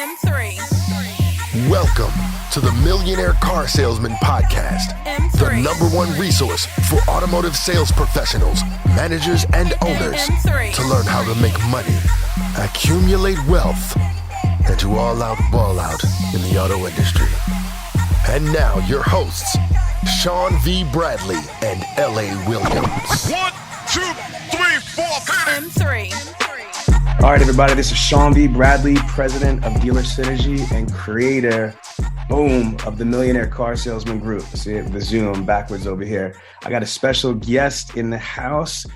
M3. Welcome to the Millionaire Car Salesman Podcast, M3. the #1 resource for automotive sales professionals, managers, and owners M3. to learn how to make money, accumulate wealth, and to all out ball out in the auto industry. And now your hosts, Sean V. Bradley and L.A. Williams. 1, 2, 3, 4, 5. M3. All right, everybody, this is Sean V. Bradley, president of Dealer Synergy and creator, boom, of the Millionaire Car Salesman Group. See the Zoom backwards over here. I got a special guest in the house,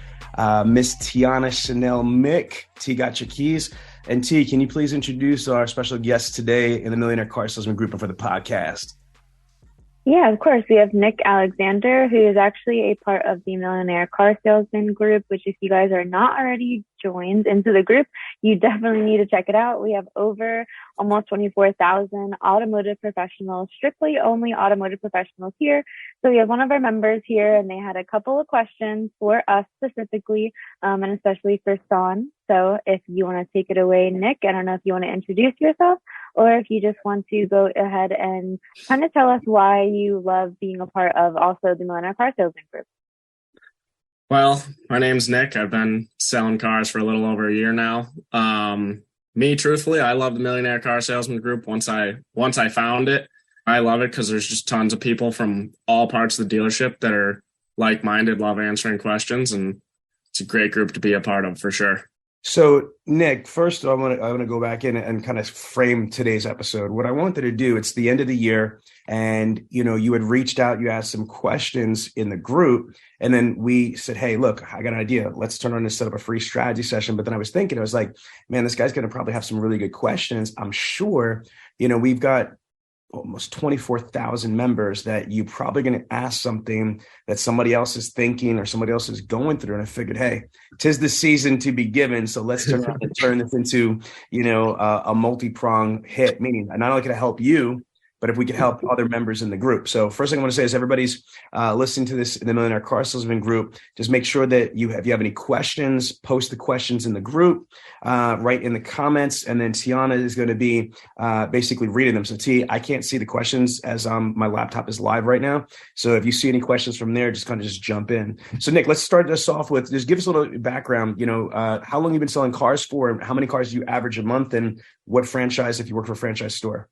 Miss Tiana Chanel Mick. T, got your keys. And T, can you please introduce our special guest today in the Millionaire Car Salesman Group and for the podcast? Yeah, of course. We have Nick Alexander, who is actually a part of the Millionaire Car Salesman Group, which if you guys are not already joined into the group, you definitely need to check it out. We have over almost 24,000 automotive professionals, strictly only automotive professionals here. So we have one of our members here, and they had a couple of questions for us specifically, and especially for Sean. So if you want to take it away, Nick, I don't know if you want to introduce yourself, or if you just want to go ahead and kind of tell us why you love being a part of also the Millionaire Car Salesman Group. Well, my name's Nick. I've been selling cars for a little over a year now. Me, truthfully, I love the Millionaire Car Salesman Group. Once I found it, I love it because there's just tons of people from all parts of the dealership that are like-minded, love answering questions, and it's a great group to be a part of for sure. So, Nick, first I want to go back in and kind of frame today's episode. What I wanted to do, it's the end of the year, and you had reached out, you asked some questions in the group, and then we said, hey, look, I got an idea. Let's turn around and set up a free strategy session. But then I was thinking, I was like, man, this guy's going to probably have some really good questions. I'm sure, we've got almost 24,000 members that you're probably going to ask something that somebody else is thinking or somebody else is going through. And I figured, hey, 'tis the season to be given. So let's turn around and turn this into, a multi-pronged hit, meaning not only can I help you, but if we could help other members in the group. So first thing I want to say is everybody's listening to this in the Millionaire Car Salesman Group. Just make sure that if you have any questions, post the questions in the group, write in the comments, and then Tiana is going to be basically reading them. So T, I can't see the questions as my laptop is live right now. So if you see any questions from there, just kind of just jump in. So Nick, let's start this off with just give us a little background. How long you've been selling cars for, and how many cars do you average a month, and what franchise if you work for a franchise store?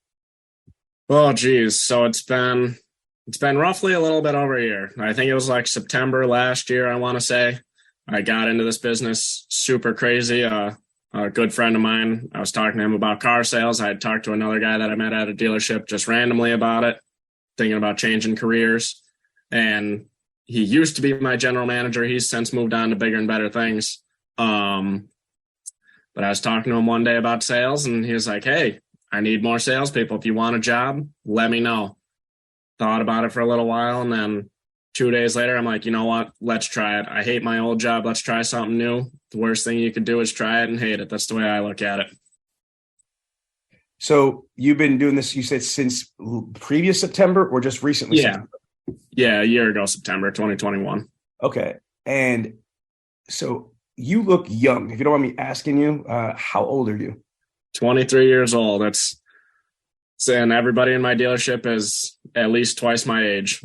Oh, geez. So it's been roughly a little bit over a year. I think it was like September last year, I want to say. I got into this business super crazy. A good friend of mine, I was talking to him about car sales. I had talked to another guy that I met at a dealership just randomly about it, thinking about changing careers. And he used to be my general manager. He's since moved on to bigger and better things. But I was talking to him one day about sales, and he was like, hey, I need more salespeople. If you want a job, let me know. Thought about it for a little while, and then 2 days later, I'm like, you know what? Let's try it. I hate my old job. Let's try something new. The worst thing you could do is try it and hate it. That's the way I look at it. So you've been doing this, you said, since previous September or just recently? Yeah. September? Yeah, a year ago, September 2021. Okay. And so you look young. If you don't mind me asking you, how old are you? 23 years old. That's saying everybody in my dealership is at least twice my age.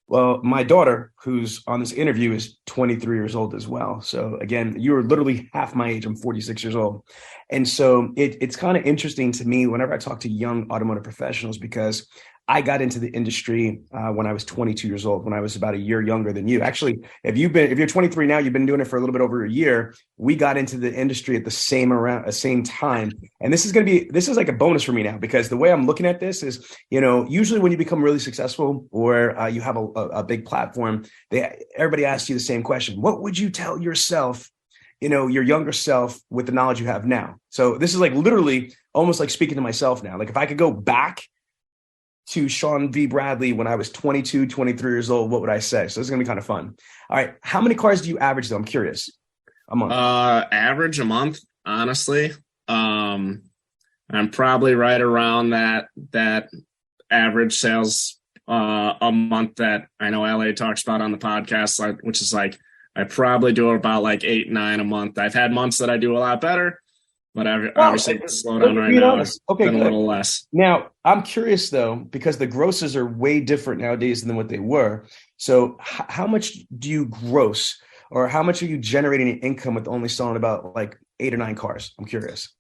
Well, my daughter, who's on this interview, is 23 years old as well. So again, you're literally half my age. I'm 46 years old. And so it's kind of interesting to me whenever I talk to young automotive professionals, because I got into the industry when I was 22 years old, when I was about a year younger than you. Actually, if you're 23 now, you've been doing it for a little bit over a year. We got into the industry at the same time. And this is like a bonus for me now, because the way I'm looking at this is, usually when you become really successful or you have a big platform, everybody asks you the same question. What would you tell yourself, your younger self with the knowledge you have now? So this is like literally almost like speaking to myself now. Like if I could go back to Sean V. Bradley when I was 22, 23 years old, what would I say? So this is going to be kind of fun. All right. How many cars do you average, though? I'm curious. A month. Average a month, honestly. I'm probably right around that average sales a month that I know LA talks about on the podcast, which is like I probably do about like 8, 9 a month. I've had months that I do a lot better. but obviously it's slow down right now. It's been a little less. Now, I'm curious though, because the grosses are way different nowadays than what they were. So how much do you gross, or how much are you generating in income with only selling about like 8 or 9 cars? I'm curious.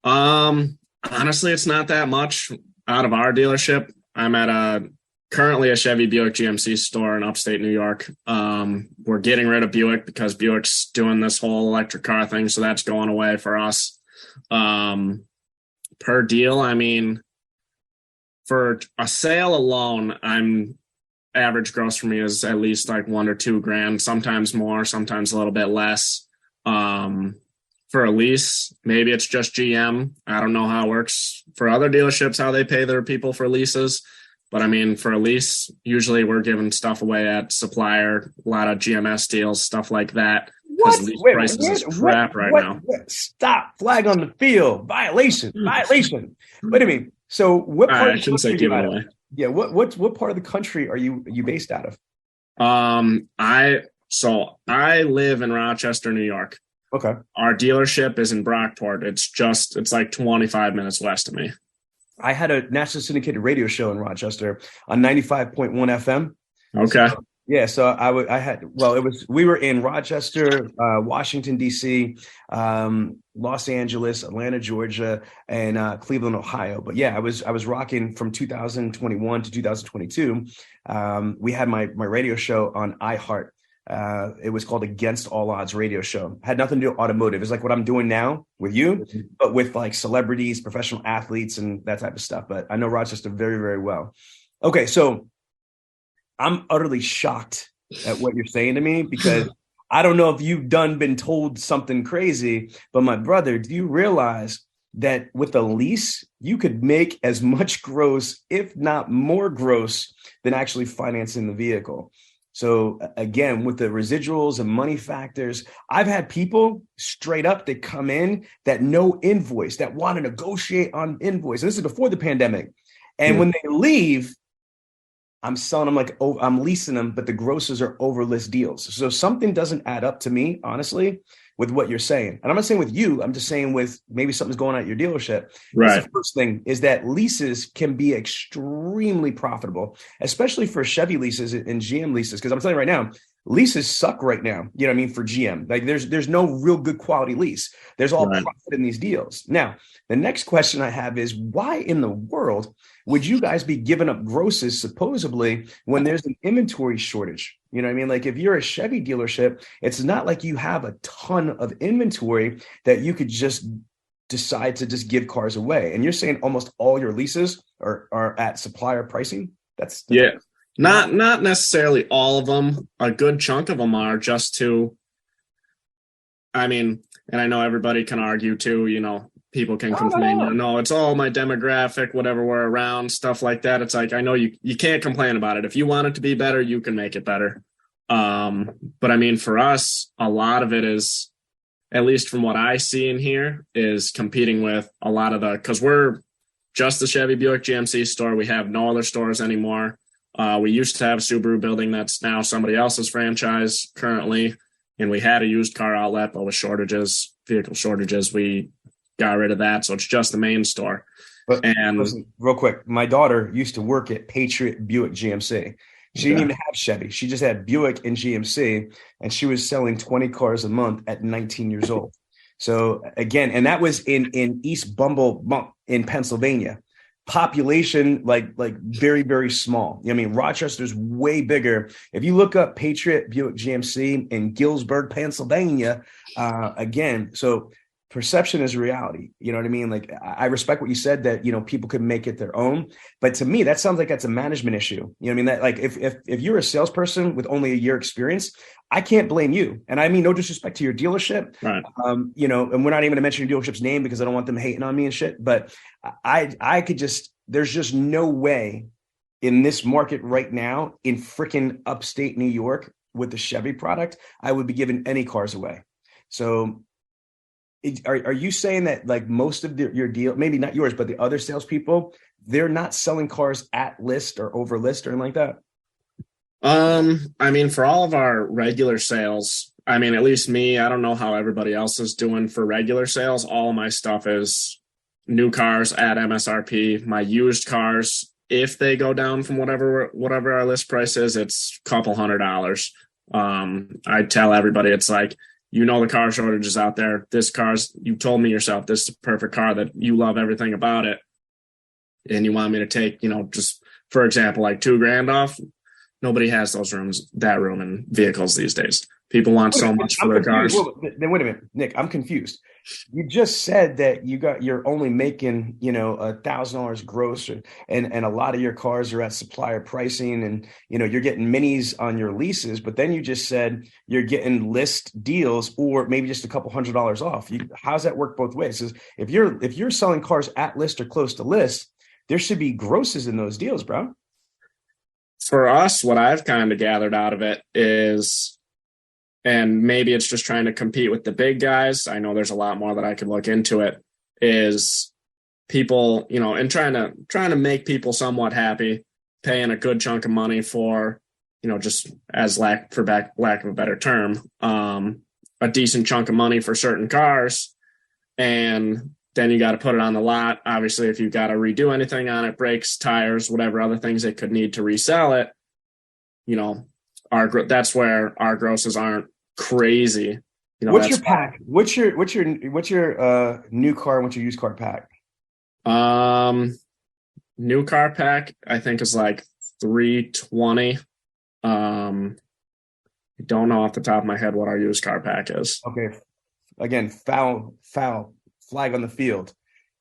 Honestly, it's not that much out of our dealership. I'm at currently a Chevy Buick-GMC store in upstate New York. We're getting rid of Buick because Buick's doing this whole electric car thing, so that's going away for us. Per deal, I mean, for a sale alone, average gross for me is at least like $1 or $2 grand, sometimes more, sometimes a little bit less. For a lease, maybe it's just GM. I don't know how it works for other dealerships, how they pay their people for leases. But I mean, for a lease, usually we're giving stuff away at supplier, a lot of GMS deals, stuff like that. What? Lease prices is crap right now. Stop! Flag on the field. Violation. Wait a minute. So what part I shouldn't say giving away. Yeah. What part of the country are you based out of? I live in Rochester, New York. Okay. Our dealership is in Brockport. It's like 25 minutes west of me. I had a national syndicated radio show in Rochester on 95.1 FM. Okay. We were in Rochester, Washington, D.C., Los Angeles, Atlanta, Georgia, and Cleveland, Ohio. But yeah, I was rocking from 2021 to 2022. We had my radio show on iHeart. It was called Against All Odds radio show. Had nothing to do with automotive. It's like what I'm doing now with you, but with like celebrities, professional athletes, and that type of stuff. But I know Rochester very, very well. Okay, so I'm utterly shocked at what you're saying to me, because I don't know if you've been told something crazy, but my brother, do you realize that with a lease, you could make as much gross, if not more gross, than actually financing the vehicle? So again, with the residuals and money factors, I've had people straight up that come in that no invoice, that want to negotiate on invoice. And this is before the pandemic. And when they leave, I'm selling them I'm leasing them, but the grosses are over list deals. So something doesn't add up to me, honestly, with what you're saying. And I'm not saying with you, I'm just saying with maybe something's going on at your dealership. Right. The first thing is that leases can be extremely profitable, especially for Chevy leases and GM leases. Because I'm telling you right now, leases suck right now. You know what I mean? For GM, like there's no real good quality lease. There's all profit in these deals. Now, the next question I have is, why in the world would you guys be giving up grosses supposedly when there's an inventory shortage? You know what I mean? Like if you're a Chevy dealership, it's not like you have a ton of inventory that you could just decide to just give cars away. And you're saying almost all your leases are at supplier pricing? Not necessarily all of them. A good chunk of them are just to, I mean, and I know everybody can argue too, you know, people can complain, no, it's all my demographic, whatever we're around, stuff like that. It's like, I know you can't complain about it. If you want it to be better, you can make it better. But I mean, for us, a lot of it is, at least from what I see in here, is competing with a lot of because we're just the Chevy Buick-GMC store. We have no other stores anymore. We used to have a Subaru building that's now somebody else's franchise currently. And we had a used car outlet, but with vehicle shortages, we got rid of that. So it's just the main store. But listen, real quick, my daughter used to work at Pontiac-Buick-GMC. She didn't even have Chevy. She just had Buick and GMC, and she was selling 20 cars a month at 19 years old. So again, and that was in East Bumble in Pennsylvania. Population like very, very small. I mean, Rochester's way bigger. If you look up Pontiac-Buick-GMC in Gillsburg, Pennsylvania, again, so perception is reality. You know what I mean? Like, I respect what you said that, you know, people could make it their own. But to me, that sounds like that's a management issue. You know what I mean? That like if you're a salesperson with only a year experience, I can't blame you. And I mean, no disrespect to your dealership, right? You know, and we're not even going to mention your dealership's name because I don't want them hating on me and shit. But I could just, there's just no way in this market right now in freaking upstate New York with the Chevy product, I would be giving any cars away. So are you saying that like most of your deal, maybe not yours, but the other salespeople, they're not selling cars at list or over list or anything like that? I mean, for all of our regular sales, I mean, at least me, I don't know how everybody else is doing for regular sales. All of my stuff is new cars at MSRP. My used cars, if they go down from whatever our list price is, it's a couple $100. I tell everybody, it's like, the car shortage is out there. This car's, you told me yourself, this is the perfect car, that you love everything about it. And you want me to take, just for example, like $2,000 off. Nobody has that room in vehicles these days. People want so much for their cars. Then wait a minute, Nick, I'm confused. You just said that you're only making, $1,000 gross, and a lot of your cars are at supplier pricing, and, you're getting minis on your leases, but then you just said you're getting list deals or maybe just a couple $100 off. How's that work both ways? If you're selling cars at list or close to list, there should be grosses in those deals, bro. For us, what I've kind of gathered out of it is, and maybe it's just trying to compete with the big guys, I know there's a lot more that I could look into it, is people, and trying to make people somewhat happy, paying a good chunk of money for, just as lack of a better term, a decent chunk of money for certain cars. And then you got to put it on the lot. Obviously, if you've got to redo anything on it, brakes, tires, whatever other things it could need to resell it, that's where our grosses aren't crazy. What's your pack? What's your new car and what's your used car pack? New car pack, I think, is like $320. I don't know off the top of my head what our used car pack is. Okay. Again, foul. Flag on the field.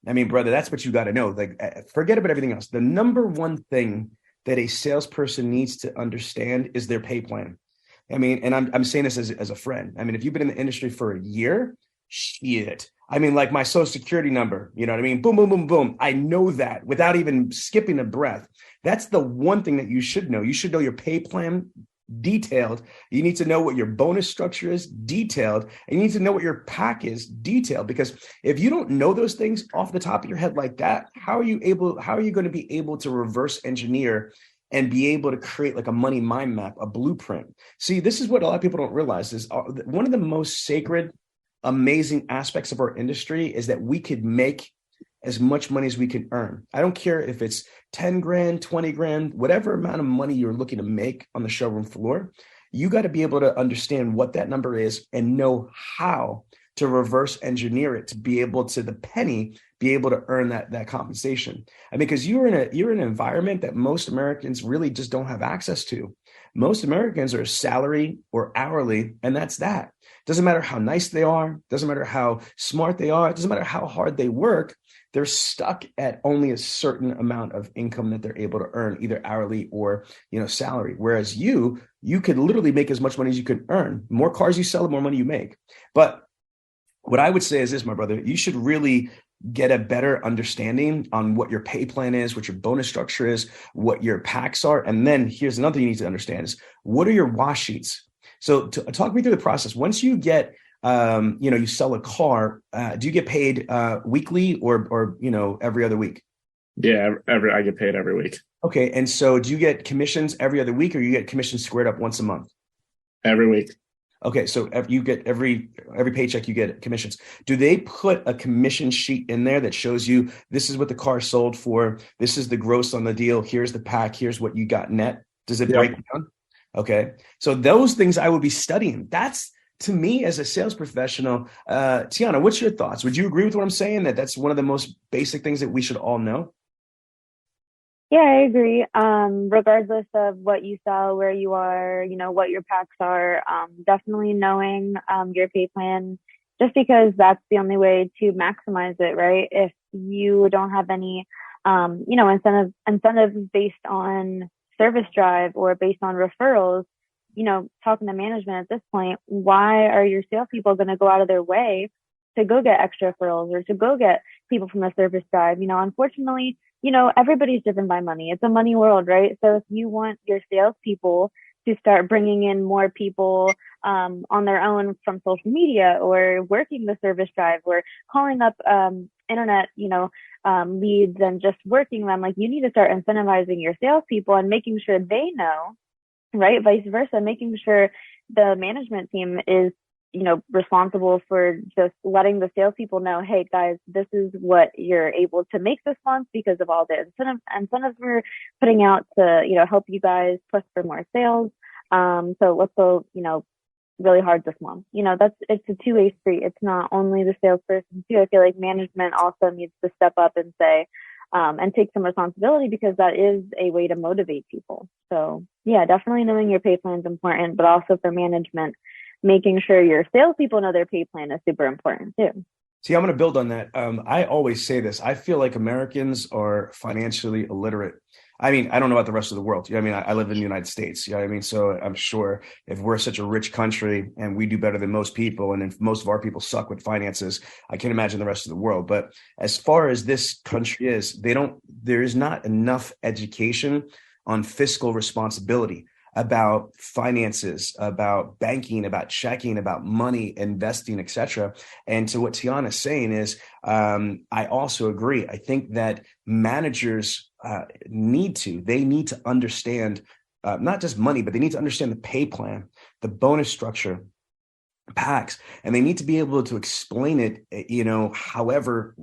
I mean, brother, that's what you got to know. Like, forget about everything else. The number one thing that a salesperson needs to understand is their pay plan. I mean, and I'm saying this as a friend. I mean, if you've been in the industry for a year, shit. I mean, like my social security number, you know what I mean? Boom, boom, boom, boom. I know that without even skipping a breath. That's the one thing that you should know. You should know your pay plan detailed. You need to know what your bonus structure is detailed, and you need to know what your pack is detailed, because if you don't know those things off the top of your head like that, how are you going to be able to reverse engineer and be able to create like a money mind map, a blueprint? See, this is what a lot of people don't realize is one of the most sacred, amazing aspects of our industry is that we could make as much money as we can earn. I don't care if it's 10 grand, 20 grand, whatever amount of money you're looking to make on the showroom floor, you got to be able to understand what that number is and know how to reverse engineer it to be able to the penny, be able to earn that compensation. I mean, because you're in an environment that most Americans really just don't have access to. Most Americans are salary or hourly, and that's that. Doesn't matter how nice they are, doesn't matter how smart they are, it doesn't matter how hard they work. They're stuck at only a certain amount of income that they're able to earn, either hourly or, salary. Whereas you could literally make as much money as you could earn. The more cars you sell, the more money you make. But what I would say is this, my brother, you should really get a better understanding on what your pay plan is, what your bonus structure is, what your packs are. And then here's another thing you need to understand is, what are your wash sheets? So talk me through the process. Once you get you sell a car, do you get paid weekly or every other week? Yeah, I get paid every week. Okay. And so do you get commissions every other week, or you get commissions squared up once a month? Every week. Okay. So you get every paycheck, you get commissions. Do they put a commission sheet in there that shows you this is what the car sold for? This is the gross on the deal. Here's the pack. Here's what you got net. Does it break down? Okay. So those things I would be studying. That's, to me, as a sales professional, Tiana, what's your thoughts? Would you agree with what I'm saying, that that's one of the most basic things that we should all know? Yeah, I agree. Regardless of what you sell, where you are, what your packs are, definitely knowing your pay plan, just because that's the only way to maximize it, right? If you don't have any, incentives based on service drive or based on referrals, talking to management at this point, why are your salespeople going to go out of their way to go get extra referrals or to go get people from the service drive? Unfortunately, everybody's driven by money. It's a money world, right? So if you want your salespeople to start bringing in more people on their own from social media, or working the service drive, or calling up internet, leads and just working them, like, you need to start incentivizing your salespeople and making sure they know, right? Vice versa, making sure the management team is, responsible for just letting the salespeople know, hey guys, this is what you're able to make this month because of all the incentives we're putting out to, help you guys push for more sales. So let's go, really hard this month. It's a two-way street. It's not only the salesperson too. I feel like management also needs to step up and say, and take some responsibility, because that is a way to motivate people. So yeah, definitely knowing your pay plan is important, but also for management, making sure your salespeople know their pay plan is super important too. See, I'm going to build on that. I always say this. I feel like Americans are financially illiterate. I mean, I don't know about the rest of the world. I live in the United States. So I'm sure if we're such a rich country and we do better than most people, and if most of our people suck with finances, I can't imagine the rest of the world. But as far as this country is, there is not enough education on fiscal responsibility, about finances, about banking, about checking, about money, investing, etc. And so what Tiana's saying is, I also agree. I think that managers need to understand not just money, but they need to understand the pay plan, the bonus structure, packs, and they need to be able to explain it, however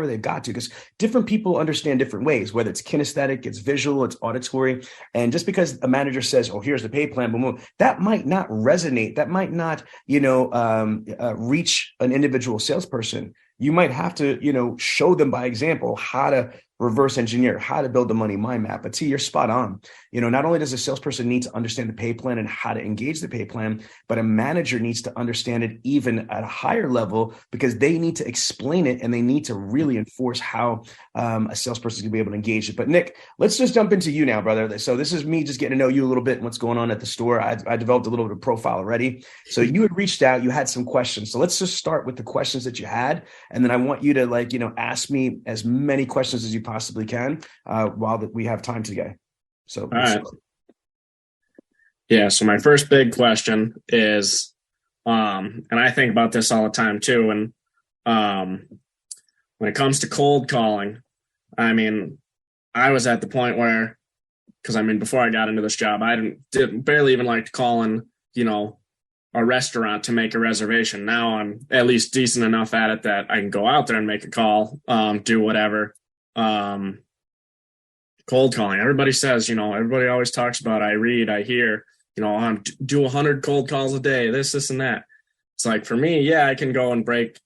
they've got to, because different people understand different ways, whether it's kinesthetic, it's visual, it's auditory. And just because a manager says, oh, here's the pay plan, boom, that might not resonate. That might not, reach an individual salesperson. You might have to, show them by example how to reverse engineer, how to build the money mind map. But T, you're spot on. Not only does a salesperson need to understand the pay plan and how to engage the pay plan, but a manager needs to understand it even at a higher level, because they need to explain it and they need to really enforce how a salesperson can be able to engage it. But Nick, let's just jump into you now, brother. So this is me just getting to know you a little bit and what's going on at the store. I developed a little bit of profile already. So you had reached out, you had some questions. So let's just start with the questions that you had. And then I want you to ask me as many questions as you possibly can while we have time today. So, all right. Yeah. So my first big question is, and I think about this all the time too. And when it comes to cold calling, I mean, I was at the point where, before I got into this job, I barely even like to call in, a restaurant to make a reservation. Now I'm at least decent enough at it that I can go out there and make a call, do whatever. Cold calling. Everybody says, everybody always talks about, I read, I hear, do 100 cold calls a day, this and that. It's like, for me, yeah, I can go and break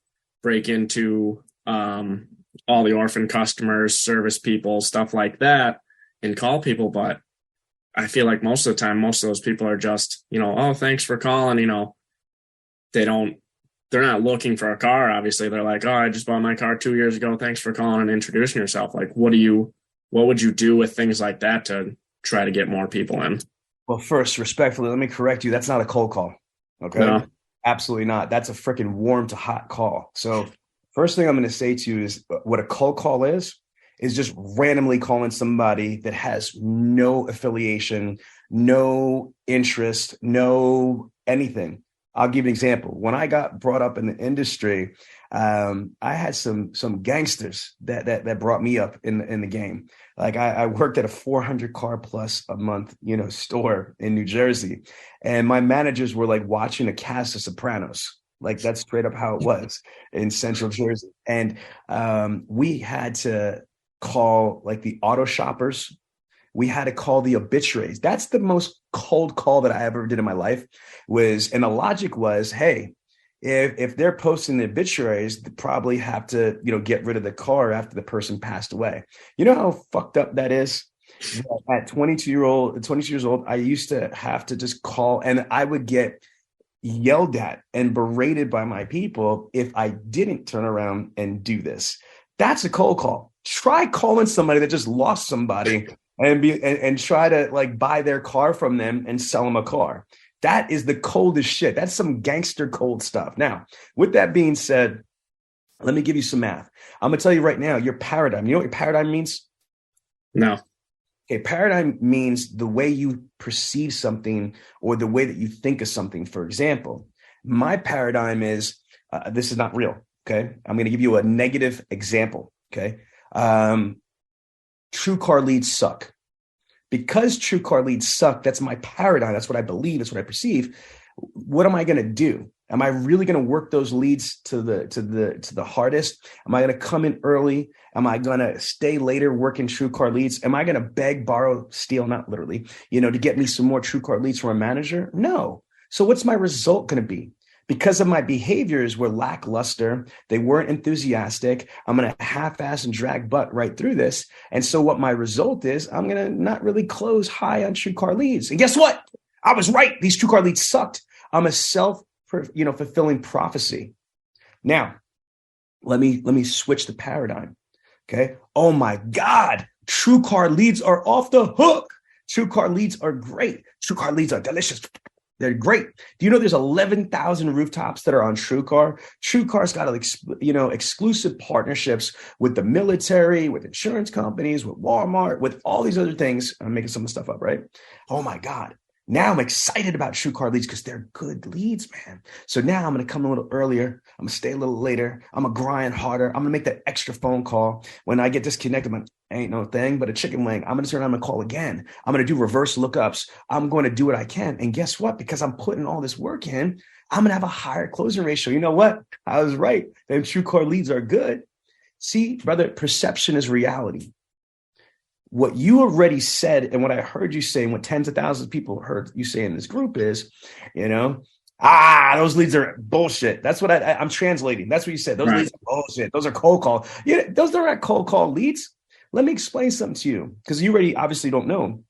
into all the orphan customers, service people, stuff like that, and call people. But I feel like most of the time, most of those people are just, oh, thanks for calling. They're not looking for a car. Obviously, they're like, oh, I just bought my car 2 years ago. Thanks for calling and introducing yourself. Like, what would you do with things like that to try to get more people in? Well, first, respectfully, let me correct you. That's not a cold call. Okay. No. Absolutely not. That's a freaking warm to hot call. So first thing I'm going to say to you is what a cold call is just randomly calling somebody that has no affiliation, no interest, no anything. I'll give you an example. When I got brought up in the industry, I had some gangsters that brought me up in the game. Like I worked at a 400 car plus a month, store in New Jersey, and my managers were like watching a cast of Sopranos. Like that's straight up how it was in Central Jersey. And we had to call like the auto shoppers. We had to call the obituaries. That's the most cold call that I ever did in my life and the logic was, hey, if they're posting the obituaries, they probably have to, get rid of the car after the person passed away. You know how fucked up that is? At 22 years old, I used to have to just call, and I would get yelled at and berated by my people if I didn't turn around and do this. That's a cold call. Try calling somebody that just lost somebody and try to like buy their car from them and sell them a car. That is the coldest shit. That's some gangster cold stuff. Now, with that being said, let me give you some math. I'm going to tell you right now, your paradigm. You know what your paradigm means? No. Okay, paradigm means the way you perceive something or the way that you think of something. For example, my paradigm is, this is not real. Okay. I'm going to give you a negative example. Okay. True car leads suck. Because true car leads suck, that's my paradigm. That's what I believe. That's what I perceive. what am I going to do? Am I really going to work those leads to the hardest? Am I going to come in early? Am I going to stay later working TrueCar leads? Am I going to beg, borrow, steal, not literally, to get me some more TrueCar leads from a manager? No. So what's my result going to be? Because of my behaviors were lackluster, they weren't enthusiastic, I'm going to half-ass and drag butt right through this. And so what my result is, I'm going to not really close high on TrueCar leads. And guess what? I was right. These TrueCar leads sucked. I'm a fulfilling prophecy. Now, let me switch the paradigm. Okay. Oh my God. TrueCar leads are off the hook. TrueCar leads are great. TrueCar leads are delicious. They're great. Do you know there's 11,000 rooftops that are on TrueCar? TrueCar's got exclusive partnerships with the military, with insurance companies, with Walmart, with all these other things. I'm making some of the stuff up, right? Oh my God. Now I'm excited about TrueCar leads because they're good leads, man. So now I'm going to come a little earlier. I'm going to stay a little later. I'm going to grind harder. I'm going to make that extra phone call. When I get disconnected, ain't no thing but a chicken wing. I'm going to turn on and call again. I'm going to do reverse lookups. I'm going to do what I can. And guess what? Because I'm putting all this work in, I'm going to have a higher closing ratio. You know what? I was right. Them TrueCar leads are good. See, brother, perception is reality. What you already said and what I heard you say and what tens of thousands of people heard you say in this group is, those leads are bullshit. That's what I'm translating. That's what you said. Those leads are bullshit. Those are cold call. Those are not cold call leads. Let me explain something to you because you already obviously don't know.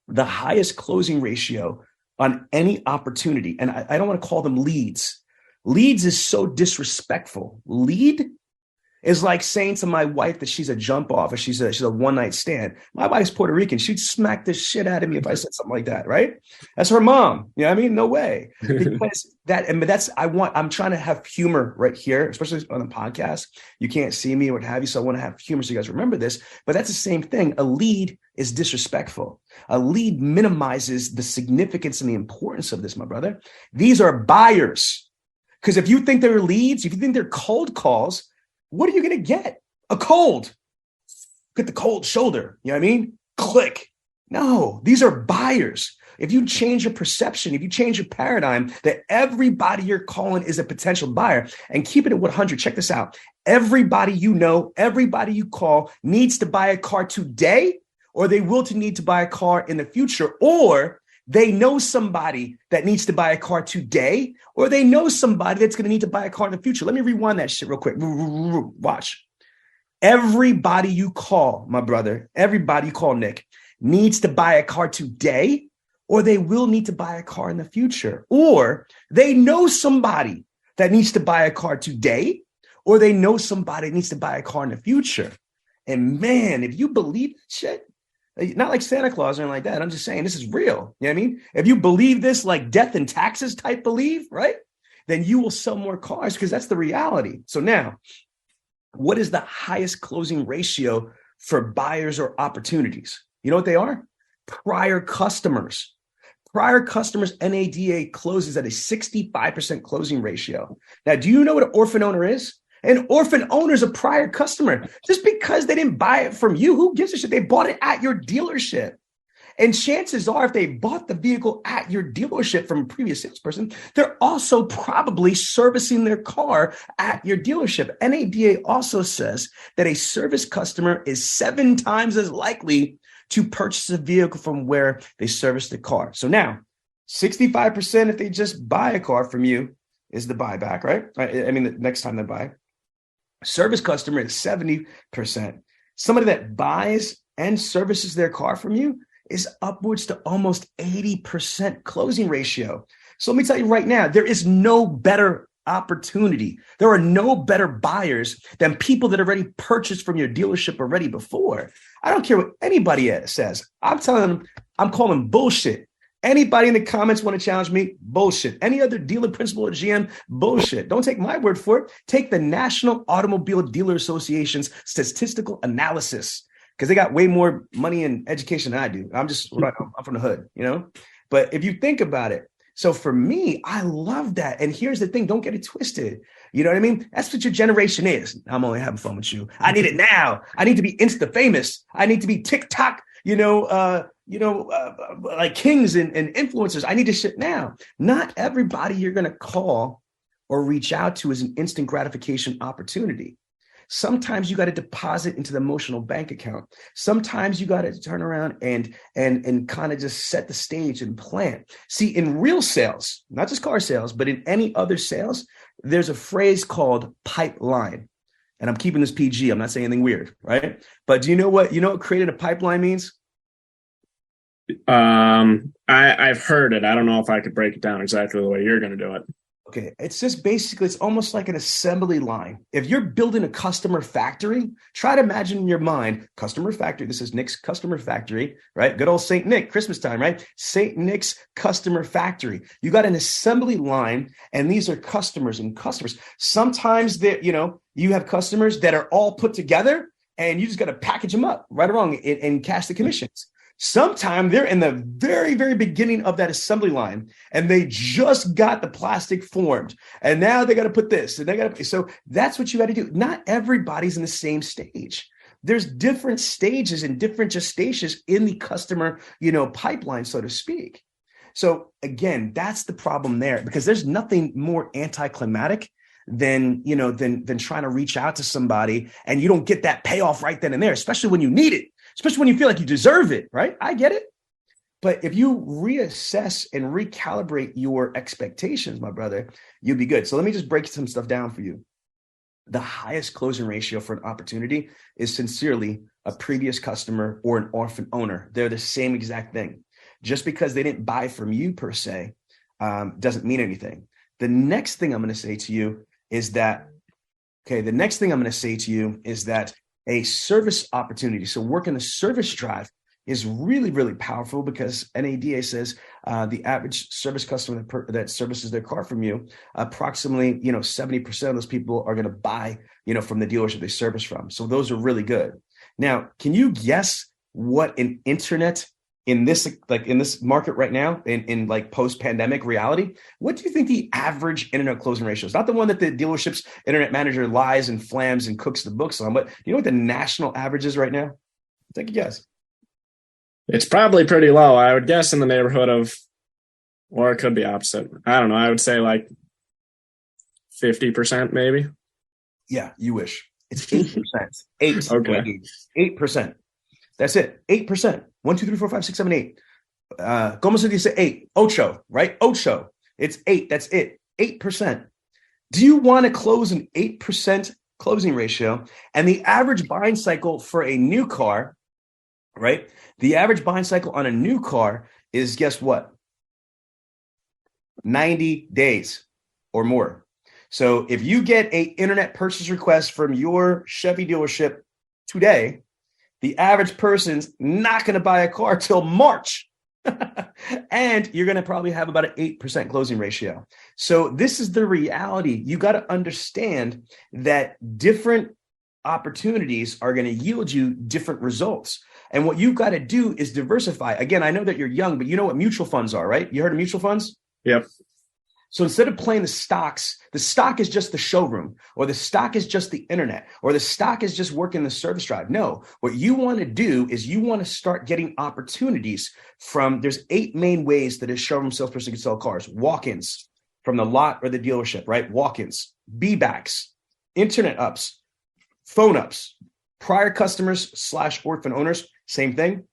The highest closing ratio on any opportunity, and I don't want to call them leads. Leads is so disrespectful. Lead is like saying to my wife that she's a jump off or she's a one night stand. My wife's Puerto Rican. She'd smack the shit out of me if I said something like that, right? That's her mom. You know what I mean? No way. Because I'm trying to have humor right here, especially on the podcast. You can't see me or what have you. So I want to have humor so you guys remember this. But that's the same thing. A lead is disrespectful. A lead minimizes the significance and the importance of this, my brother. These are buyers. Because if you think they're leads, if you think they're cold calls, what are you going to get? A cold. Get the cold shoulder. You know what I mean? Click. No, these are buyers. If you change your perception, if you change your paradigm that everybody you're calling is a potential buyer and keep it at 100, check this out. Everybody you know, everybody you call needs to buy a car today, or they will need to buy a car in the future, or they know somebody that needs to buy a car today, or they know somebody that's going to need to buy a car in the future. Let me rewind that shit real quick. Watch. Everybody you call, my brother, everybody you call Nick, needs to buy a car today, or they will need to buy a car in the future, or they know somebody that needs to buy a car today, or they know somebody that needs to buy a car in the future. And man, if you believe shit, not like Santa Claus or anything like that. I'm just saying this is real. You know what I mean? If you believe this like death and taxes type believe, right? Then you will sell more cars because that's the reality. So now, what is the highest closing ratio for buyers or opportunities? You know what they are? Prior customers. Prior customers, NADA closes at a 65% closing ratio. Now, do you know what an orphan owner is? An orphan owner is a prior customer. Just because they didn't buy it from you, who gives a shit? They bought it at your dealership. And chances are, if they bought the vehicle at your dealership from a previous salesperson, they're also probably servicing their car at your dealership. NADA also says that a service customer is 7 times as likely to purchase a vehicle from where they service the car. So now, 65% if they just buy a car from you is the buyback, right? I mean, the next time they buy. Service customer is 70%. Somebody that buys and services their car from you is upwards to almost 80% closing ratio. So let me tell you right now, there is no better opportunity. There are no better buyers than people that already purchased from your dealership already before. I don't care what anybody says. I'm telling them, I'm calling bullshit. Anybody in the comments want to challenge me? Bullshit. Any other dealer principal at GM? Bullshit. Don't take my word for it. Take the National Automobile Dealer Association's statistical analysis, because they got way more money and education than I do. I'm from the hood, you know? But if you think about it, so for me, I love that. And here's the thing, don't get it twisted. You know what I mean? That's what your generation is. I'm only having fun with you. I need it now. I need to be Insta famous. I need to be TikTok, like kings and influencers. I need to ship now. Not everybody you're going to call or reach out to is an instant gratification opportunity. Sometimes you got to deposit into the emotional bank account. Sometimes you got to turn around and kind of just set the stage and plan. See, in real sales, not just car sales, but in any other sales, there's a phrase called pipeline. And I'm keeping this PG. I'm not saying anything weird, right? But do you know what creating a pipeline means? I've heard it. I don't know if I could break it down exactly the way you're going to do it. Okay, it's just basically, it's almost like an assembly line. If you're building a customer factory, try to imagine in your mind, customer factory. This is Nick's customer factory, right? Good old St. Nick, Christmas time, right? St. Nick's customer factory. You got an assembly line, and these are customers and customers. Sometimes you have customers that are all put together, and you just got to package them up, right or wrong, and cash the commissions. Sometimes they're in the very, very beginning of that assembly line, and they just got the plastic formed, and now they got to put this, and they got to. So that's what you got to do. Not everybody's in the same stage. There's different stages and different gestations in the customer, pipeline, so to speak. So again, that's the problem there, because there's nothing more anticlimactic than trying to reach out to somebody and you don't get that payoff right then and there, especially when you need it. Especially when you feel like you deserve it, right? I get it. But if you reassess and recalibrate your expectations, my brother, you'll be good. So let me just break some stuff down for you. The highest closing ratio for an opportunity is sincerely a previous customer or an orphan owner. They're the same exact thing. Just because they didn't buy from you per se doesn't mean anything. The next thing I'm going to say to you is that a service opportunity. So working the service drive is really, really powerful, because NADA says the average service customer that services their car from you, approximately 70% of those people are going to buy from the dealership they service from. So those are really good. Now, can you guess what an internet in this market right now, in like post-pandemic reality, what do you think the average internet closing ratio is? Not the one that the dealership's internet manager lies and flams and cooks the books on, but you know what the national average is right now? Take a guess. It's probably pretty low. I would guess in the neighborhood of, or it could be opposite. I don't know. I would say like 50% maybe. Yeah, you wish. It's 8%. 8. Okay. 8%. That's it. 8%. 1, 2, 3, 4, 5, 6, 7, 8. Como se dice 8? Ocho, right? Ocho. It's 8. That's it. 8%. Do you want to close an 8% closing ratio? And the average buying cycle for a new car, right? The average buying cycle on a new car is, guess what? 90 days or more. So if you get an internet purchase request from your Chevy dealership today, the average person's not going to buy a car till March. And you're going to probably have about an 8% closing ratio. So this is the reality. You got to understand that different opportunities are going to yield you different results. And what you've got to do is diversify. Again, I know that you're young, but you know what mutual funds are, right? You heard of mutual funds? Yep. So instead of playing the stocks, the stock is just the showroom, or the stock is just the internet, or the stock is just working the service drive. No, what you want to do is you want to start getting opportunities from, there's 8 main ways that a showroom salesperson can sell cars. Walk-ins from the lot or the dealership, right? Walk-ins, be-backs, internet ups, phone ups, prior customers / orphan owners, same thing.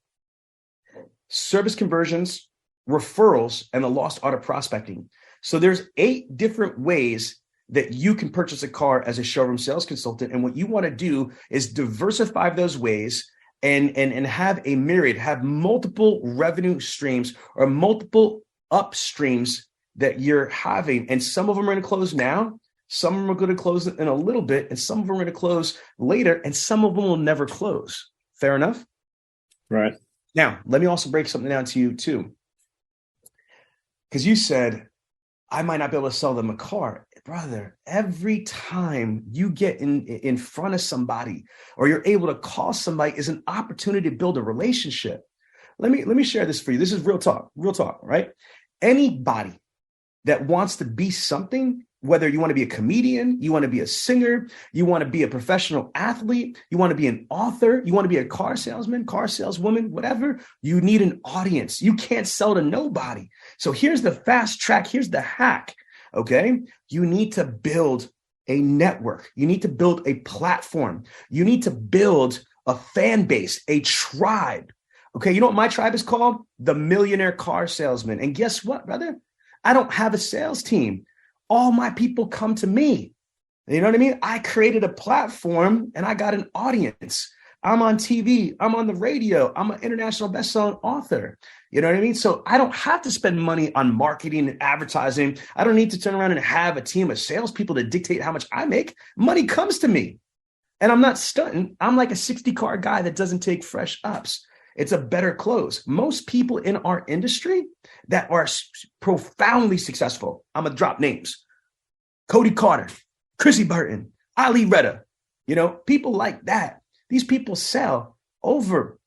Service conversions, referrals, and the lost auto prospecting. So there's 8 different ways that you can purchase a car as a showroom sales consultant. And what you want to do is diversify those ways and have a myriad, have multiple revenue streams or multiple upstreams that you're having. And some of them are going to close now. Some of them are going to close in a little bit, and some of them are going to close later, and some of them will never close. Fair enough? Right. Now, let me also break something down to you too. Because you said, I might not be able to sell them a car. Brother, every time you get in front of somebody or you're able to call somebody is an opportunity to build a relationship. Let me share this for you. This is real talk, right? Anybody that wants to be something whether you want to be a comedian, you want to be a singer, you want to be a professional athlete, you want to be an author, you want to be a car salesman, car saleswoman, whatever, you need an audience. You can't sell to nobody. So here's the fast track. Here's the hack. Okay. You need to build a network. You need to build a platform. You need to build a fan base, a tribe. Okay. You know what my tribe is called? The Millionaire Car Salesman. And guess what, brother? I don't have a sales team. All my people come to me. You know what I mean? I created a platform and I got an audience. I'm on TV. I'm on the radio. I'm an international best-selling author. You know what I mean? So I don't have to spend money on marketing and advertising. I don't need to turn around and have a team of salespeople to dictate how much I make. Money comes to me. And I'm not stunting. I'm like a 60-car guy that doesn't take fresh ups. It's a better close. Most people in our industry that are profoundly successful, I'm going to drop names. Cody Carter, Chrissy Burton, Ali Retta, people like that. These people sell over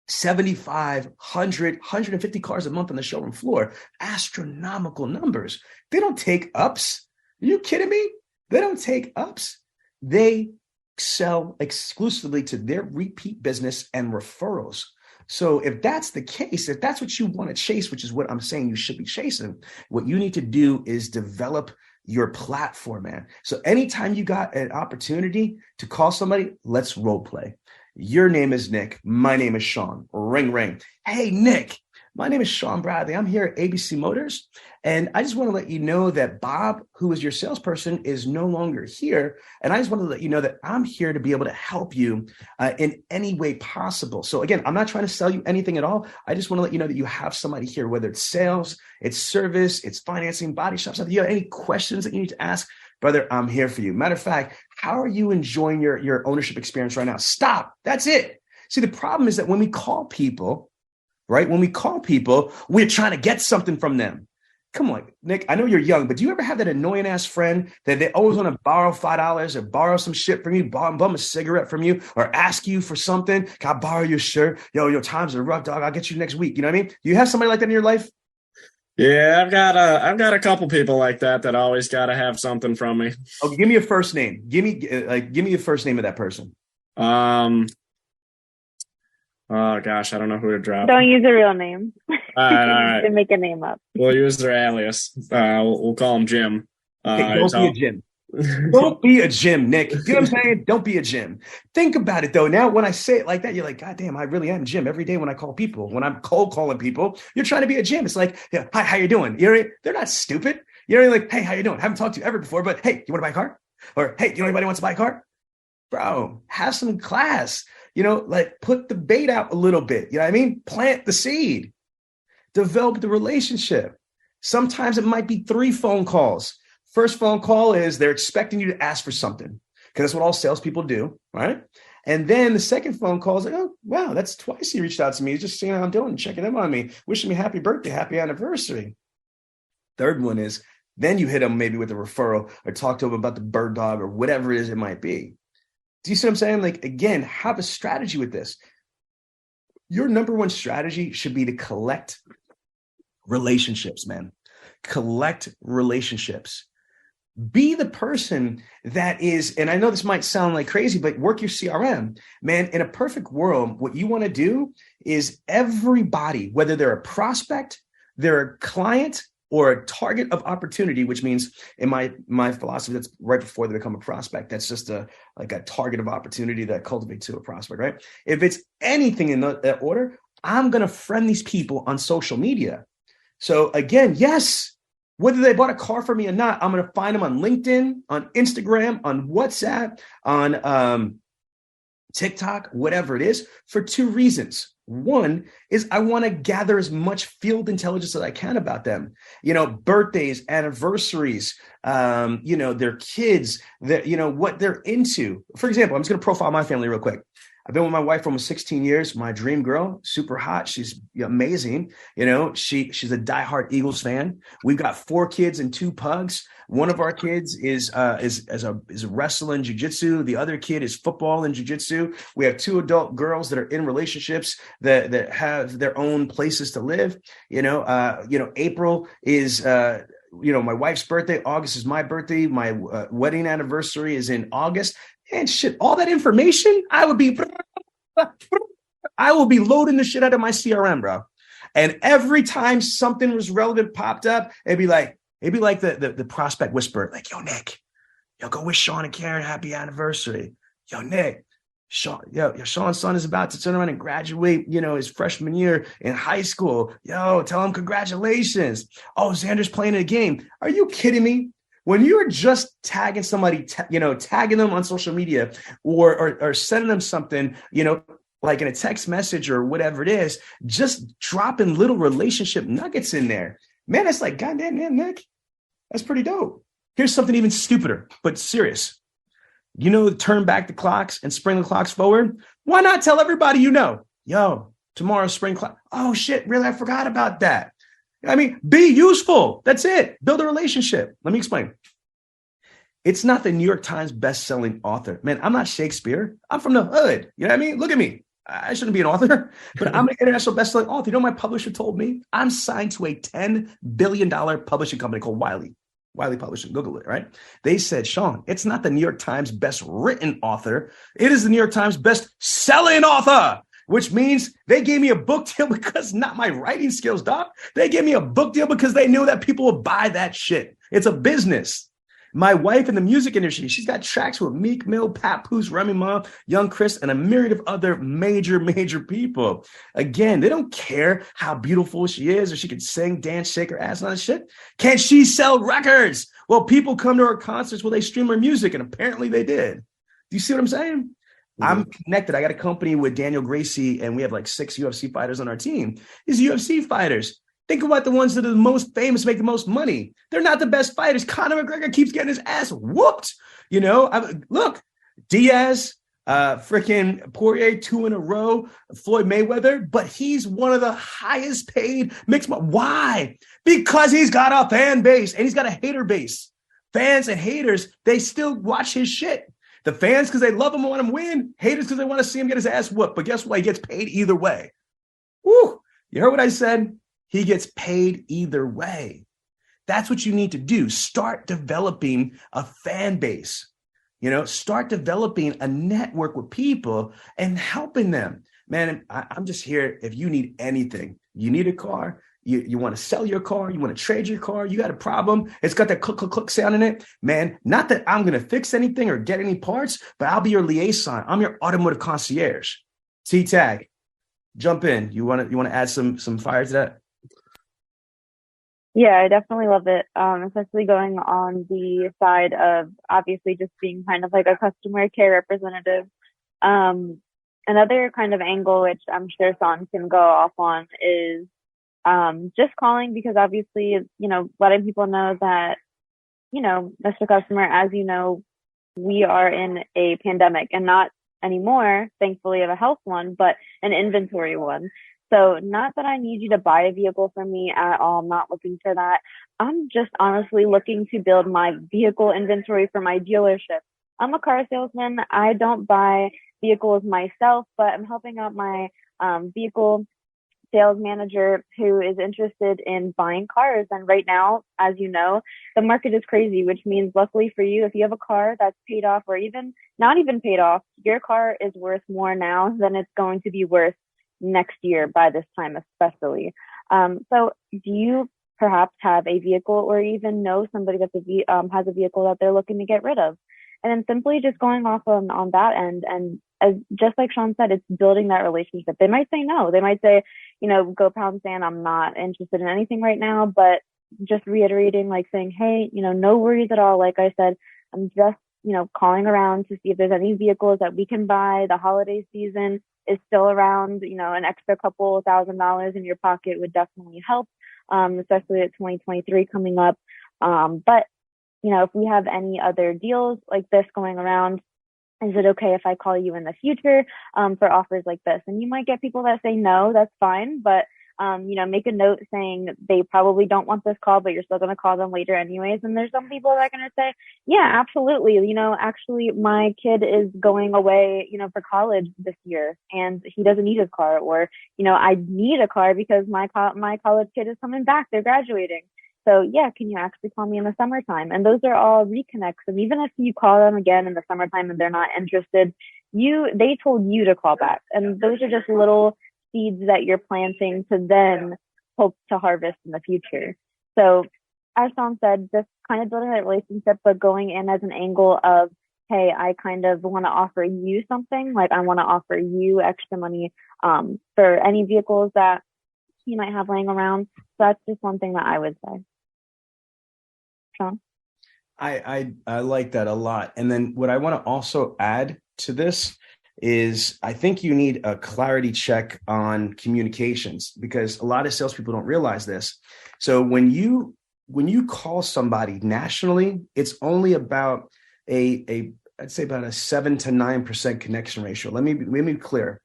75, 100, 150 cars a month on the showroom floor. Astronomical numbers. They don't take ups. Are you kidding me? They don't take ups. They sell exclusively to their repeat business and referrals. So if that's the case, if that's what you want to chase, which is what I'm saying you should be chasing, what you need to do is develop your platform, man. So anytime you got an opportunity to call somebody, let's role play. Your name is Nick. My name is Sean. Ring, ring. Hey, Nick. My name is Sean Bradley. I'm here at ABC Motors, and I just want to let you know that Bob, who is your salesperson, is no longer here. And I just want to let you know that I'm here to be able to help you in any way possible. So again, I'm not trying to sell you anything at all. I just want to let you know that you have somebody here, whether it's sales, it's service, it's financing, body shops. If you have any questions that you need to ask, brother, I'm here for you. Matter of fact, how are you enjoying your ownership experience right now? Stop. That's it. See, the problem is that when we call people, right? When we call people, we're trying to get something from them. Come on, Nick, I know you're young, but do you ever have that annoying ass friend that they always want to borrow $5 or borrow some shit from you, bum a cigarette from you, or ask you for something? Can I borrow your shirt? Yo, times are rough, dog. I'll get you next week. You know what I mean? Do you have somebody like that in your life? Yeah, I've got a couple people like that always got to have something from me. Okay, give me a first name. Give me the first name of that person. Oh gosh, I don't know who to drop. Don't use a real name. All right. To make a name up. We'll use their alias. We'll call him Jim. Hey, don't be a Jim. Don't be a Jim, Nick. You know what I'm saying? Don't be a Jim. Think about it though. Now, when I say it like that, you're like, God damn, I really am Jim every day when I call people. When I'm cold calling people, you're trying to be a Jim. It's like, yeah, hi, how you doing? You know, they're not stupid. You're like, hey, how you doing? I haven't talked to you ever before, but hey, you want to buy a car? Or hey, do you know anybody wants to buy a car? Bro, have some class. Like put the bait out a little bit. You know what I mean? Plant the seed. Develop the relationship. Sometimes it might be 3 phone calls. First phone call is they're expecting you to ask for something because that's what all salespeople do, right? And then the second phone call is like, oh, wow, that's twice he reached out to me. He's just seeing how I'm doing, checking in on me, wishing me happy birthday, happy anniversary. Third one is then you hit them maybe with a referral or talk to them about the bird dog or whatever it is it might be. Do you see what I'm saying? Like, again, have a strategy with this. Your number one strategy should be to collect relationships, man. Collect relationships. Be the person that is, and I know this might sound like crazy, but work your CRM. Man, in a perfect world, what you want to do is everybody, whether they're a prospect, they're a client, or a target of opportunity, which means in my philosophy, that's right before they become a prospect. That's just a target of opportunity that cultivates to a prospect, right? If it's anything in that order, I'm going to friend these people on social media. So again, yes, whether they bought a car for me or not, I'm going to find them on LinkedIn, on Instagram, on WhatsApp, on TikTok, whatever it is, for 2 reasons. One is I want to gather as much field intelligence as I can about them. Birthdays, anniversaries, their kids, what they're into. For example, I'm just going to profile my family real quick. I've been with my wife for almost 16 years. My dream girl, super hot. She's amazing. She's a diehard Eagles fan. We've got 4 kids and 2 pugs. One of our kids is wrestling jiu-jitsu. The other kid is football and jiu-jitsu. We have 2 adult girls that are in relationships that have their own places to live. April is my wife's birthday, August is my birthday. My wedding anniversary is in August. And shit, all that information, I will be loading the shit out of my CRM, bro. And every time something was relevant popped up, it'd be like the prospect whisper, like, yo, Nick, go wish Sean and Karen happy anniversary. Yo, Nick, Sean's son is about to turn around and graduate, his freshman year in high school. Yo, tell him congratulations. Oh, Xander's playing a game. Are you kidding me? When you're just tagging somebody, tagging them on social media or sending them something, like in a text message or whatever it is, just dropping little relationship nuggets in there. Man, that's like, goddamn, Nick, that's pretty dope. Here's something even stupider, but serious. Turn back the clocks and spring the clocks forward. Why not tell everybody yo, tomorrow's spring clock. Oh, shit, really, I forgot about that. I mean, be useful. That's it. Build a relationship. Let me explain. It's not the New York Times best-selling author. Man, I'm not Shakespeare. I'm from the hood. You know what I mean? Look at me. I shouldn't be an author, but I'm an international best-selling author. You know what my publisher told me? I'm signed to a $10 billion publishing company called Wiley Publishing. Google it, right? They said, Sean, it's not the New York Times best-written author. It is the New York Times best-selling author, which means they gave me a book deal because not my writing skills, doc. They gave me a book deal because they knew that people would buy that shit. It's a business. My wife in the music industry, she's got tracks with Meek Mill, Papoose, Remy Ma, Young Chris, and a myriad of other major people. Again, they don't care how beautiful she is or she can sing, dance, shake her ass on that shit. Can she sell records? Well, people come to her concerts where they stream her music, and apparently they did. Do you see what I'm saying? Mm-hmm. I'm connected. I got a company with Daniel Gracie, and we have like 6 UFC fighters on our team. These UFC fighters, think about the ones that are the most famous, make the most money. They're not the best fighters. Conor McGregor keeps getting his ass whooped. Look, Diaz, freaking Poirier 2 in a row, Floyd Mayweather, but he's one of the highest paid mixed. Why? Because he's got a fan base and he's got a hater base. Fans and haters, they still watch his shit. The fans, because they love him and want him to win. Haters, because they want to see him get his ass whooped. But guess what? He gets paid either way. Woo! You heard what I said? He gets paid either way. That's what you need to do. Start developing a fan base. Start developing a network with people and helping them. Man, I'm just here. If you need anything, you need a car, you want to sell your car, you want to trade your car, you got a problem, it's got that click, click, click sound in it. Man, not that I'm going to fix anything or get any parts, but I'll be your liaison. I'm your automotive concierge. T-Tag, jump in. You want to add some fire to that? Yeah, I definitely love it, especially going on the side of obviously just being kind of like a customer care representative. Another kind of angle, which I'm sure Sean can go off on, is just calling because obviously, letting people know that, Mr. Customer, as you know, we are in a pandemic and not anymore, thankfully, of a health one, but an inventory one. So not that I need you to buy a vehicle from me at all. I'm not looking for that. I'm just honestly looking to build my vehicle inventory for my dealership. I'm a car salesman. I don't buy vehicles myself, but I'm helping out my vehicle sales manager who is interested in buying cars. And right now, as you know, the market is crazy, which means luckily for you, if you have a car that's paid off or even not even paid off, your car is worth more now than it's going to be worth next year by this time, especially. So do you perhaps have a vehicle or even know somebody that has a vehicle that they're looking to get rid of? And then simply just going off on that end. And as just like Sean said, it's building that relationship. They might say no. They might say, go pound sand, I'm not interested in anything right now, but just reiterating, like saying, hey, no worries at all. Like I said, I'm just, calling around to see if there's any vehicles that we can buy. The holiday season is still around, an extra couple $1,000s in your pocket would definitely help, especially at 2023 coming up. But, if we have any other deals like this going around, is it okay if I call you in the future for offers like this? And you might get people that say no, that's fine. But, make a note saying they probably don't want this call, but you're still going to call them later anyways. And there's some people that are going to say, yeah, absolutely. Actually, my kid is going away, for college this year and he doesn't need his car. Or, I need a car because my college kid is coming back. They're graduating. So yeah, can you actually call me in the summertime? And those are all reconnects. And even if you call them again in the summertime and they're not interested, they told you to call back. And those are just little seeds that you're planting to then hope to harvest in the future. So as Sean said, just kind of building that relationship, but going in as an angle of, hey, I kind of want to offer you something. Like I want to offer you extra money for any vehicles that you might have laying around. So that's just one thing that I would say. Sean? I like that a lot. And then what I want to also add to this is I think you need a clarity check on communications, because a lot of salespeople don't realize this. So when you call somebody nationally, it's only about I'd say about a 7 to 9% connection ratio. Let me be clear.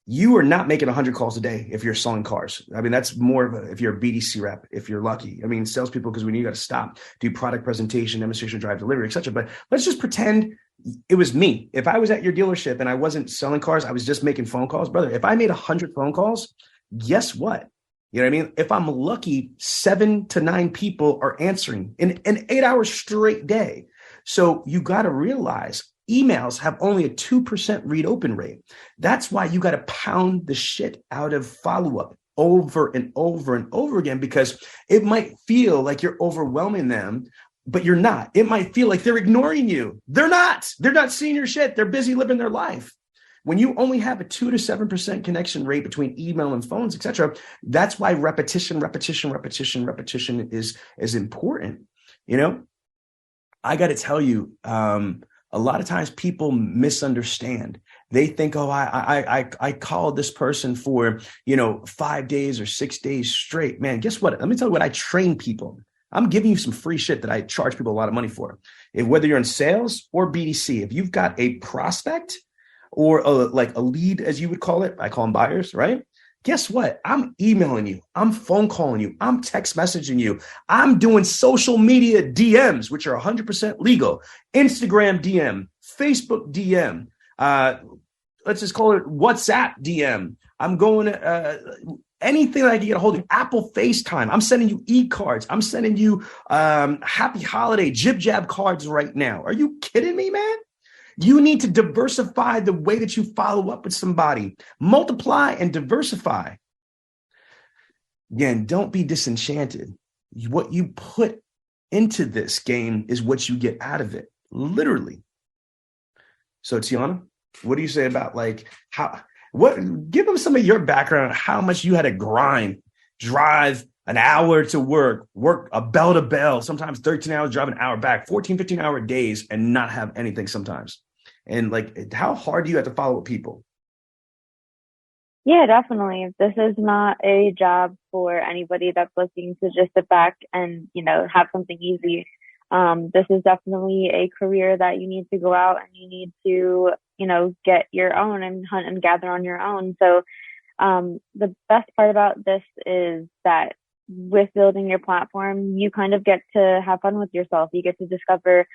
You are not making 100 calls a day if you're selling cars. I mean, that's more of if you're a BDC rep, if you're lucky. I mean, salespeople, because when you got to stop, do product presentation, demonstration, drive, delivery, etc. But let's just pretend it was me. If I was at your dealership and I wasn't selling cars, I was just making phone calls, brother. If I made 100 phone calls, guess what? You know what I mean? If I'm lucky, 7 to 9 people are answering in an 8-hour straight day. So you got to realize emails have only a 2% read open rate. That's why you got to pound the shit out of follow-up over and over and over again, because it might feel like you're overwhelming them, but you're not. It might feel like they're ignoring you. They're not. They're not seeing your shit. They're busy living their life. When you only have a 2 to 7% connection rate between email and phones, etc., that's why repetition is important. You know, I got to tell you, a lot of times people misunderstand. They think, oh, I called this person for, 5 days or 6 days straight. Man, guess what? Let me tell you what I train people. I'm giving you some free shit that I charge people a lot of money for. Whether you're in sales or BDC, if you've got a prospect or a lead, as you would call it, I call them buyers, right? Guess what? I'm emailing you. I'm phone calling you. I'm text messaging you. I'm doing social media DMs, which are 100% legal. Instagram DM, Facebook DM. Let's just call it WhatsApp DM. I'm going anything that I can get a hold of. Apple FaceTime. I'm sending you e-cards. I'm sending you happy holiday jib jab cards right now. Are you kidding me, man? You need to diversify the way that you follow up with somebody. Multiply and diversify. Again, don't be disenchanted. What you put into this game is what you get out of it, literally. So, Tiana, what do you say about give them some of your background, how much you had to grind, drive an hour to work a bell to bell, sometimes 13 hours, drive an hour back, 14, 15-hour days, and not have anything sometimes. And how hard do you have to follow up people? Yeah, definitely. This is not a job for anybody that's looking to just sit back and, have something easy. This is definitely a career that you need to go out and you need to, get your own and hunt and gather on your own. So the best part about this is that with building your platform, you kind of get to have fun with yourself. You get to discover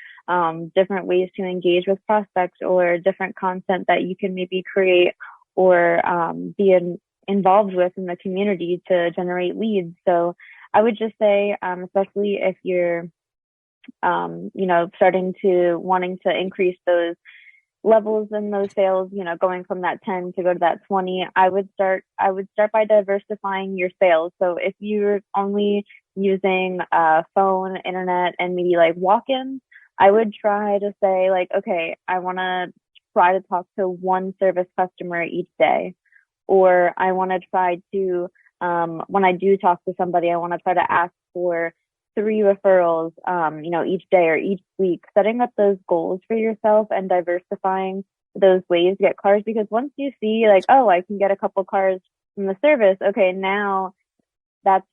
different ways to engage with prospects or different content that you can maybe create or be involved with in the community to generate leads. So I would just say, especially if you're, wanting to increase those levels in those sales, going from that 10 to go to that 20, I would start by diversifying your sales. So if you're only using phone, internet, and maybe walk-ins, I would try to say okay, I want to try to talk to one service customer each day, or I want to try to, when I do talk to somebody, I want to try to ask for 3 referrals, each day or each week, setting up those goals for yourself and diversifying those ways to get cars. Because once you see I can get a couple cars from the service, okay, now that's,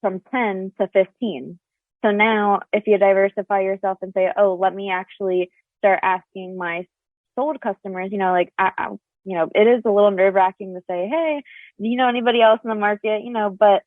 from 10 to 15. So now if you diversify yourself and say, oh, let me actually start asking my sold customers, it is a little nerve wracking to say, hey, do you know anybody else in the market? But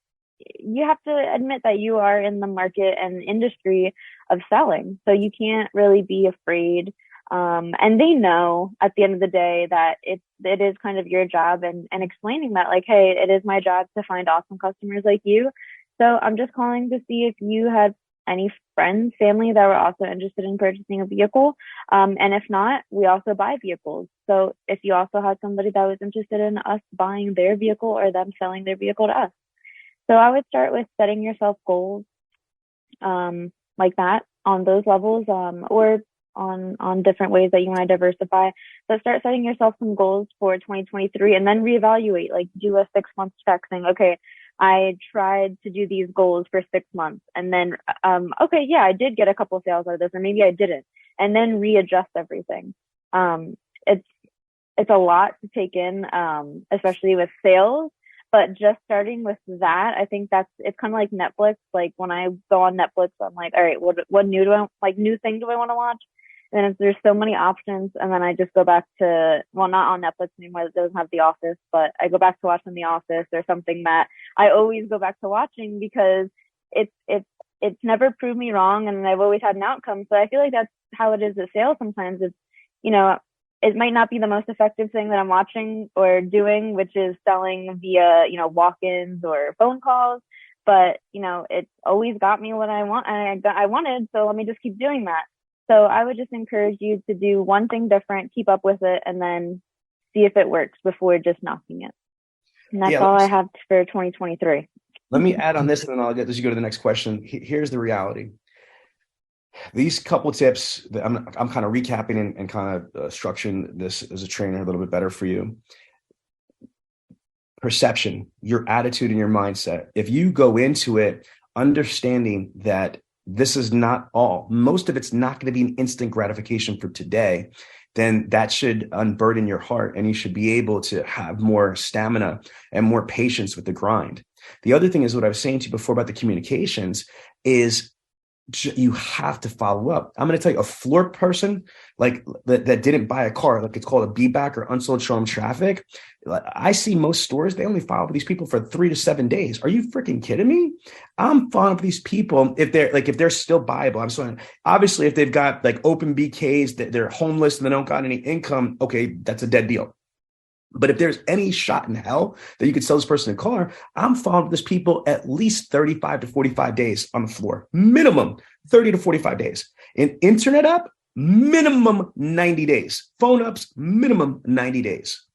you have to admit that you are in the market and industry of selling. So you can't really be afraid. And they know at the end of the day that it is kind of your job and explaining that hey, it is my job to find awesome customers like you. So I'm just calling to see if you had any friends, family that were also interested in purchasing a vehicle. And if not, we also buy vehicles. So if you also had somebody that was interested in us buying their vehicle or them selling their vehicle to us. So I would start with setting yourself goals like that on those levels, or on different ways that you want to diversify. So start setting yourself some goals for 2023 and then reevaluate, like do a 6-month check saying, okay, I tried to do these goals for 6 months and then, okay, yeah, I did get a couple of sales out of this, or maybe I didn't, and then readjust everything. It's a lot to take in, especially with sales, but just starting with that, I think it's kind of like Netflix. Like when I go on Netflix, I'm like, all right, what new thing do I want to watch? And if there's so many options, and then I just go back to, well, not on Netflix anymore, it doesn't have The Office, but I go back to watching The Office or something that I always go back to watching because it's never proved me wrong, and I've always had an outcome. So I feel like that's how it is at sales sometimes. It's, it might not be the most effective thing that I'm watching or doing, which is selling via, walk-ins or phone calls, but, it's always got me what I want and I wanted, so let me just keep doing that. So I would just encourage you to do one thing different, keep up with it, and then see if it works before just knocking it. And that's all I have for 2023. Let me add on this, and then I'll let you go to the next question. Here's the reality. These couple tips that I'm kind of recapping and kind of structuring this as a trainer a little bit better for you. Perception, your attitude and your mindset. If you go into it understanding that this is not all, most of it's not going to be an instant gratification for today, then that should unburden your heart and you should be able to have more stamina and more patience with the grind. The other thing is what I was saying to you before about the communications is you have to follow up. I'm going to tell you, a floor person like that didn't buy a car, like it's called a B-back or unsold showroom traffic. I see most stores, they only follow up with these people for 3 to 7 days. Are you freaking kidding me? I'm following up with these people if they're still buyable. I'm sorry. Obviously, if they've got like open BKs, that they're homeless and they don't got any income, okay, that's a dead deal. But if there's any shot in hell that you could sell this person a car, I'm following this people at least 35 to 45 days on the floor, minimum 30 to 45 days. An internet up, minimum 90 days. Phone ups, minimum 90 days.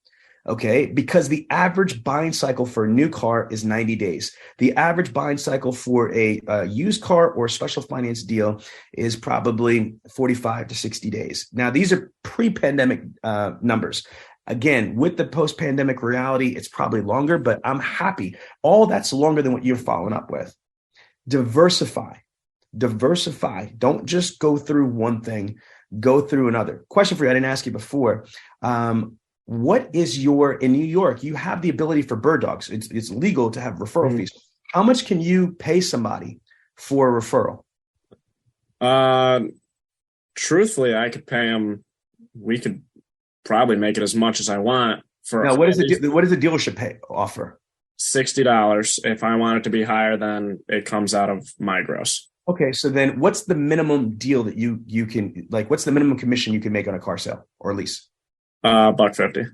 Okay, because the average buying cycle for a new car is 90 days. The average buying cycle for a used car or special finance deal is probably 45 to 60 days. Now, these are pre-pandemic numbers. Again, with the post-pandemic reality, it's probably longer, but I'm happy. All that's longer than what you're following up with. Diversify. Don't just go through one thing, go through another. Question for you, I didn't ask you before. What is in New York, you have the ability for bird dogs. It's legal to have referral fees. How much can you pay somebody for a referral? Truthfully, I could pay them. We could probably make it as much as I want for. Now, what does the dealership offer? $60. If I want it to be higher, then it comes out of my gross. Okay, so then what's the minimum deal that you can, like, what's the minimum commission you can make on a car sale or lease? $150.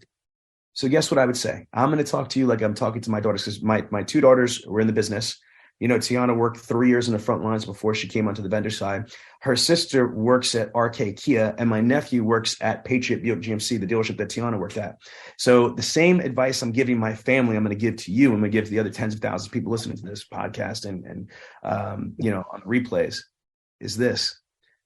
So guess what I would say? I'm going to talk to you like I'm talking to my daughters, because my 2 daughters were in the business. Tiana worked 3 years in the front lines before she came onto the vendor side. Her sister works at RK Kia, and my nephew works at Pontiac-Buick-GMC, the dealership that Tiana worked at. So the same advice I'm giving my family, I'm going to give to you. I'm going to give to the other tens of thousands of people listening to this podcast and on replays is this: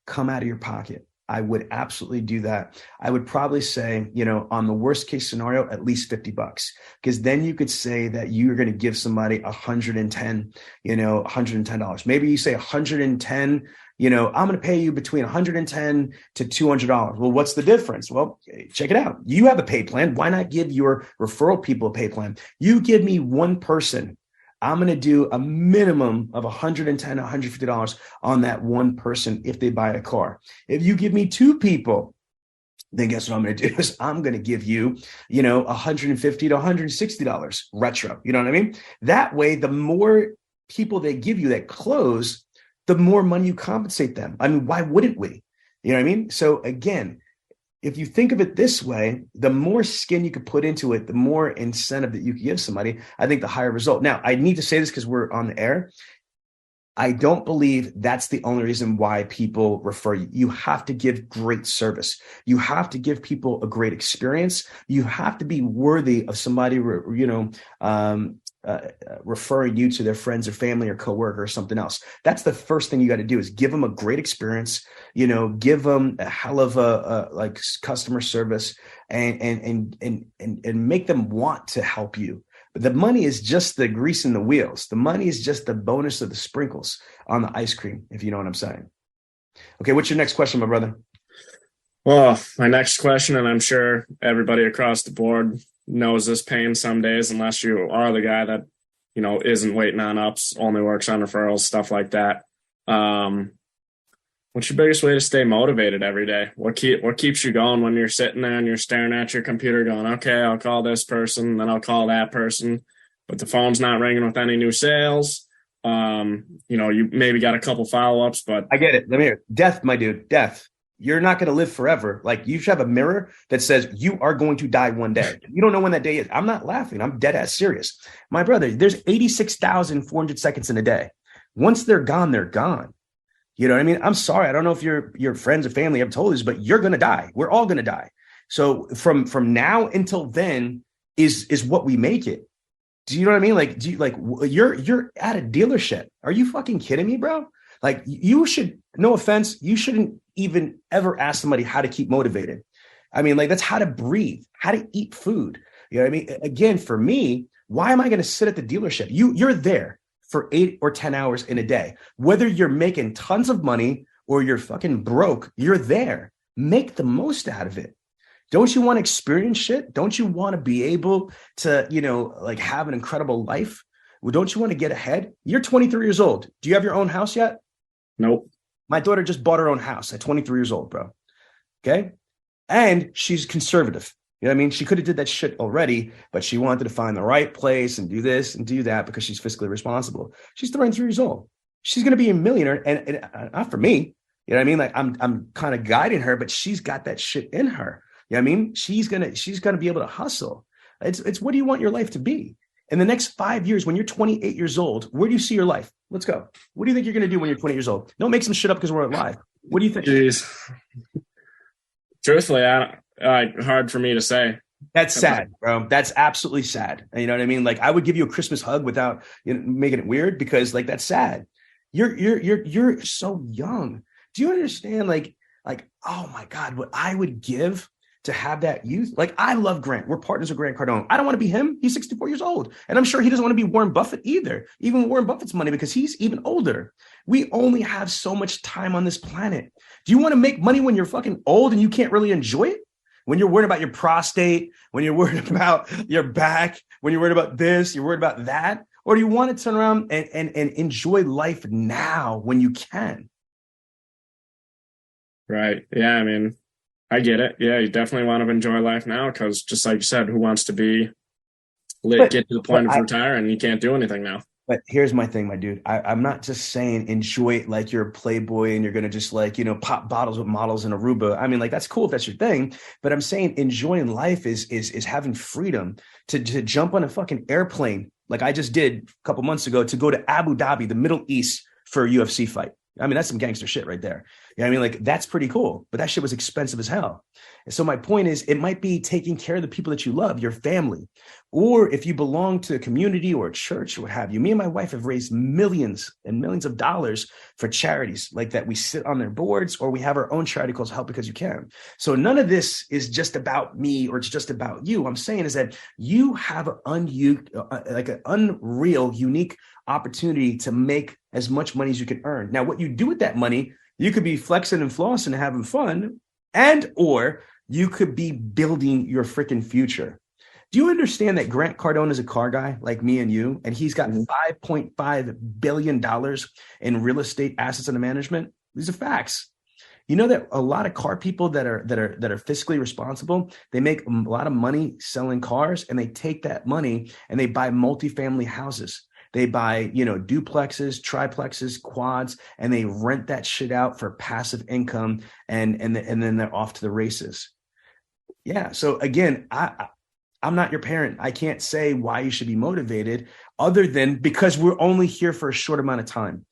come out of your pocket. I would absolutely do that. I would probably say, on the worst case scenario, at least $50, because then you could say that you're going to give somebody $110. Maybe you say 110, I'm going to pay you between $110 to $200. Well, what's the difference? Well, check it out. You have a pay plan. Why not give your referral people a pay plan? You give me one person, I'm going to do a minimum of $110, $150 on that one person if they buy a car. If you give me 2 people, then guess what I'm going to do is I'm going to give you, $150 to $160 retro. You know what I mean? That way, the more people they give you that close, the more money you compensate them. I mean, why wouldn't we? You know what I mean? So again, if you think of it this way, the more skin you could put into it, the more incentive that you could give somebody, I think the higher result. Now, I need to say this because we're on the air. I don't believe that's the only reason why people refer you. You have to give great service. You have to give people a great experience. You have to be worthy of somebody, referring you to their friends or family or coworker or something else. That's the first thing you got to do is give them a great experience, give them a hell of a like customer service and make them want to help you. The money is just the grease in the wheels. The money is just the bonus of the sprinkles on the ice cream, if you know what I'm saying. Okay, what's your next question, my brother? Well, my next question, and I'm sure everybody across the board knows this pain some days, unless you are the guy that, isn't waiting on ups, only works on referrals, stuff like that. What's your biggest way to stay motivated every day? What keeps you going when you're sitting there and you're staring at your computer going, okay, I'll call this person, then I'll call that person, but the phone's not ringing with any new sales. You maybe got a couple follow-ups, but I get it. Let me hear. Death, my dude, death. You're not going to live forever. Like, you should have a mirror that says you are going to die one day. You don't know when that day is. I'm not laughing. I'm dead ass serious. My brother, there's 86,400 seconds in a day. Once they're gone, they're gone. You know what I mean? I'm sorry. I don't know if your friends or family have told us, but you're going to die. We're all going to die. So from now until then is what we make it. Do you know what I mean? Like, you're at a dealership. Are you fucking kidding me, bro? Like, you should, no offense, you shouldn't even ever ask somebody how to keep motivated. I mean, like, that's how to breathe, how to eat food. You know what I mean? Again, for me, why am I going to sit at the dealership? You're there for 8 or 10 hours in a day. Whether you're making tons of money or you're fucking broke, you're there. Make the most out of it. Don't you want to experience shit? Don't you want to be able to, like, have an incredible life? Well, don't you want to get ahead? You're 23 years old. Do you have your own house yet? Nope. My daughter just bought her own house at 23 years old, bro. Okay. And she's conservative. You know what I mean? She could have did that shit already, but she wanted to find the right place and do this and do that because she's fiscally responsible. She's 23 years old. She's going to be a millionaire, and not for me. You know what I mean? Like, I'm kind of guiding her, but she's got that shit in her. You know what I mean? She's gonna be able to hustle. It's what do you want your life to be? In the next 5 years, when you're 28 years old, where do you see your life? Let's go. What do you think you're going to do when you're 20 years old? Don't make some shit up because we're live. What do you think? Jeez. Truthfully, hard for me to say. That's sad, bro. That's absolutely sad. You know what I mean? Like, I would give you a Christmas hug without making it weird, because, like, that's sad. You're so young. Do you understand? Like, oh my God, what I would give to have that youth. Like, I love Grant. We're partners with Grant Cardone. I don't want to be him. He's 64 years old. And I'm sure he doesn't want to be Warren Buffett either. Even Warren Buffett's money, because he's even older. We only have so much time on this planet. Do you want to make money when you're fucking old and you can't really enjoy it? When you're worried about your prostate, when you're worried about your back, when you're worried about this, you're worried about that? Or do you want to turn around and enjoy life now when you can? Right. Yeah. I mean, I get it. Yeah, you definitely want to enjoy life now, because just like you said, who wants to be get to the point of retire and you can't do anything now? But here's my thing, my dude. I'm not just saying enjoy it like you're a playboy and you're going to just, like, pop bottles with models in Aruba. I mean, like, that's cool if that's your thing. But I'm saying enjoying life is having freedom to jump on a fucking airplane, like I just did a couple months ago, to go to Abu Dhabi, the Middle East, for a UFC fight. I mean, that's some gangster shit right there. You know what I mean? Like, that's pretty cool, but that shit was expensive as hell. And so my point is, it might be taking care of the people that you love, your family, or if you belong to a community or a church or what have you. Me and my wife have raised millions and millions of dollars for charities like that. We sit on their boards, or we have our own charity called Help Because You Can. So none of this is just about me or it's just about you. I'm saying is that you have an unreal, unique opportunity to make as much money as you can earn. Now, what you do with that money, you could be flexing and flossing and having fun, or you could be building your freaking future. Do you understand that Grant Cardone is a car guy like me and you, and he's got $5.5 billion in real estate assets under management? These are facts. You know that a lot of car people that are fiscally responsible, they make a lot of money selling cars, and they take that money and they buy multifamily houses. They buy, duplexes, triplexes, quads, and they rent that shit out for passive income, and then they're off to the races. Yeah. So again, I'm not your parent. I can't say why you should be motivated, other than because we're only here for a short amount of time.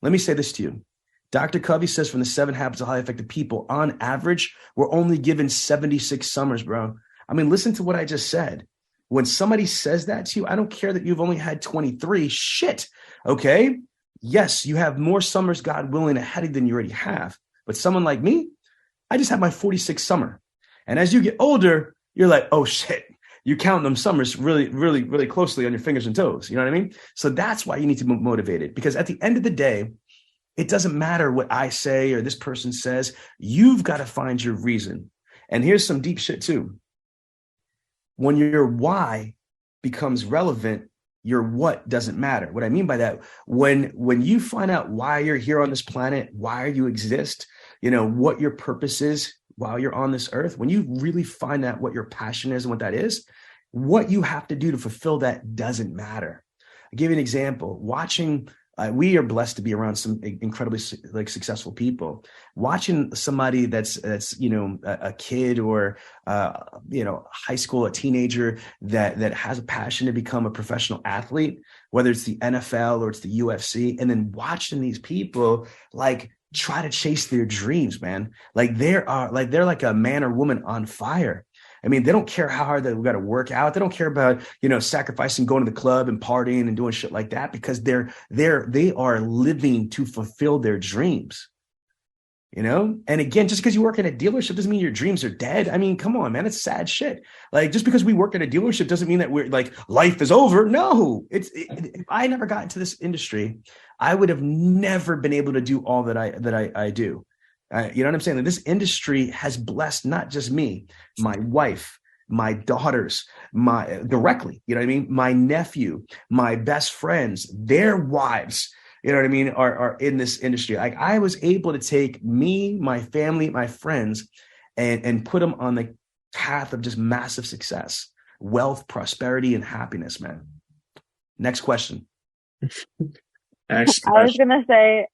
Let me say this to you. Dr. Covey says from the 7 Habits of Highly Effective People, on average, we're only given 76 summers, bro. I mean, listen to what I just said. When somebody says that to you, I don't care that you've only had 23. Shit. Okay. Yes, you have more summers, God willing, ahead of you than you already have. But someone like me, I just had my 46th summer. And as you get older, you're like, oh shit. You count them summers really, really, really closely on your fingers and toes. You know what I mean? So that's why you need to be motivated, because at the end of the day, it doesn't matter what I say or this person says. You've got to find your reason. And here's some deep shit too. When your why becomes relevant, your what doesn't matter. What I mean by that, when you find out why you're here on this planet, why you exist, what your purpose is while you're on this earth, when you really find out what your passion is and what that is, what you have to do to fulfill that doesn't matter. I'll give you an example. We are blessed to be around some incredibly successful people. Watching somebody that's a kid or high school, a teenager that has a passion to become a professional athlete, whether it's the NFL or it's the UFC, and then watching these people try to chase their dreams, man. They're like a man or woman on fire. I mean, they don't care how hard they've got to work out. They don't care about, sacrificing going to the club and partying and doing shit like that, because they are living to fulfill their dreams, And again, just because you work in a dealership doesn't mean your dreams are dead. I mean, come on, man, it's sad shit. Just because we work in a dealership doesn't mean that we're life is over. No, if I never got into this industry, I would have never been able to do all that I do. You know what I'm saying? This industry has blessed not just me, my wife, my daughters, directly, you know what I mean? My nephew, my best friends, their wives, you know what I mean, are in this industry. I was able to take me, my family, my friends, and put them on the path of just massive success, wealth, prosperity, and happiness, man. Next question. I was gonna say,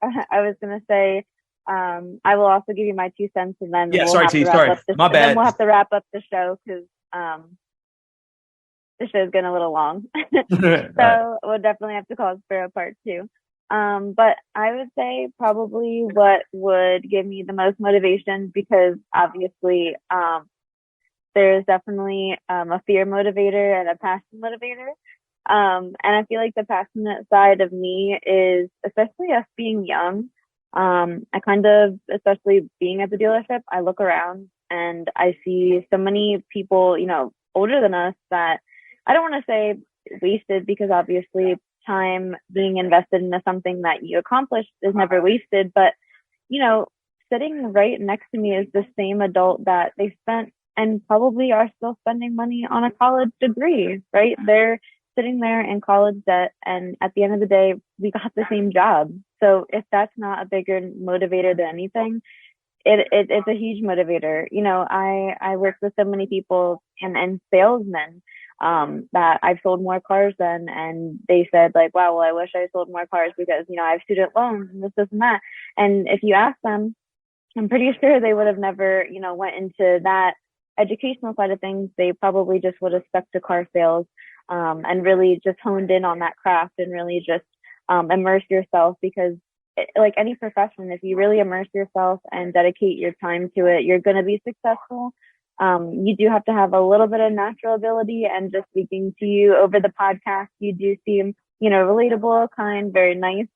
I will also give you my 2 cents, and then my bad. Then we'll have to wrap up the show because the show's getting a little long. So we'll definitely have to call Spurr a part 2. But I would say probably what would give me the most motivation, because obviously there's definitely a fear motivator and a passion motivator. And I feel like the passionate side of me is, especially us being young, I kind of, especially being at the dealership, I look around and I see so many people, older than us that I don't want to say wasted, because obviously time being invested into something that you accomplished is never wasted. But, sitting right next to me is the same adult that they spent and probably are still spending money on a college degree, right? They're sitting there in college debt, and at the end of the day, we got the same job. So if that's not a bigger motivator than anything, it's a huge motivator. I work with so many people and salesmen that I've sold more cars than, and they said wow, well, I wish I sold more cars because, I have student loans and this and that. And if you ask them, I'm pretty sure they would have never, went into that educational side of things. They probably just would have stuck to car sales. And really just honed in on that craft and really just immerse yourself, because like any profession, if you really immerse yourself and dedicate your time to it, you're going to be successful. You do have to have a little bit of natural ability, and just speaking to you over the podcast, you do seem, relatable, kind, very nice.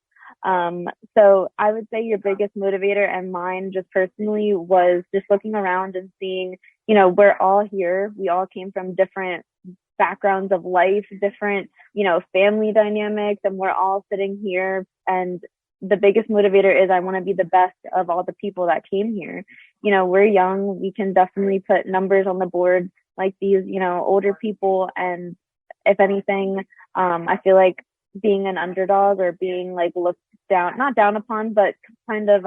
So I would say your biggest motivator, and mine just personally, was just looking around and seeing, we're all here. We all came from different backgrounds of life, different, family dynamics, and we're all sitting here. And the biggest motivator is I want to be the best of all the people that came here. We're young. We can definitely put numbers on the board like these, older people. And if anything, I feel like being an underdog or being looked down, not down upon, but kind of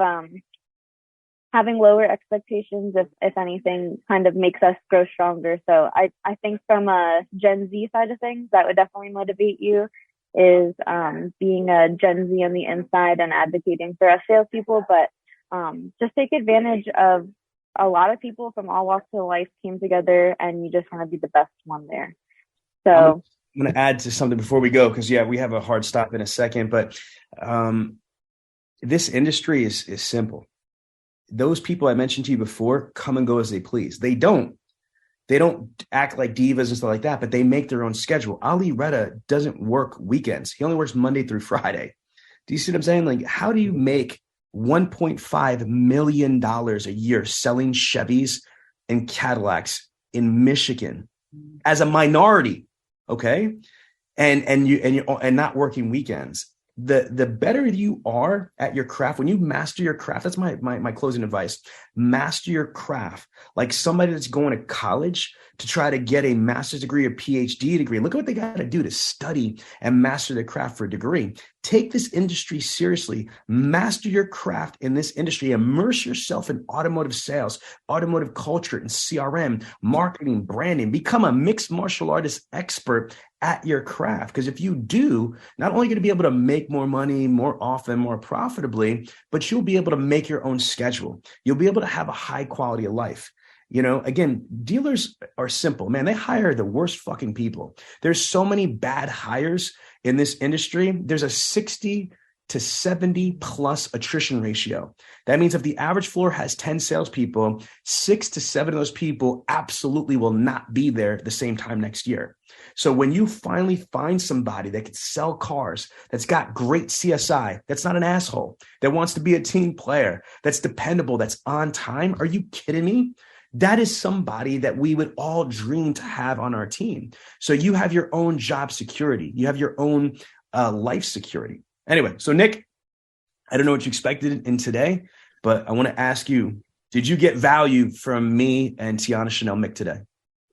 having lower expectations, if anything, kind of makes us grow stronger. So I think from a Gen Z side of things, that would definitely motivate you, is being a Gen Z on the inside and advocating for us salespeople. But just take advantage of a lot of people from all walks of life came together, and you just want to be the best one there. So I'm going to add to something before we go, because we have a hard stop in a second, but this industry is simple. Those people I mentioned to you before come and go as they please. They don't act like divas and stuff like that, but they make their own schedule. Ali Reda doesn't work weekends. He only works Monday through Friday. Do you see what I'm saying? Like, how do you make $1.5 million a year selling Chevys and Cadillacs in Michigan as a minority? Okay. And not working weekends. The better you are at your craft, when you master your craft, that's my closing advice. Master your craft like somebody that's going to college to try to get a master's degree or PhD degree. Look at what they got to do to study and master their craft for a degree. Take this industry seriously. Master your craft in this industry. Immerse yourself in automotive sales, automotive culture, and CRM, marketing, branding. Become a mixed martial artist expert at your craft. Because if you do, not only are you going to be able to make more money more often, more profitably, but you'll be able to make your own schedule. You'll be able to have a high quality of life. You know, again, dealers are simple, man. They hire the worst fucking people. There's so many bad hires in this industry. There's a 60 to 70 plus attrition ratio. That means if the average floor has 10 salespeople, 6 to 7 of those people absolutely will not be there at the same time next year. So when you finally find somebody that can sell cars, that's got great CSI, that's not an asshole, that wants to be a team player, that's dependable, that's on time, are you kidding me? That is somebody that we would all dream to have on our team. So you have your own job security. You have your own life security. Anyway, so Nick, I don't know what you expected in today, but I want to ask you, did you get value from me and Tiana Chanel Mick today?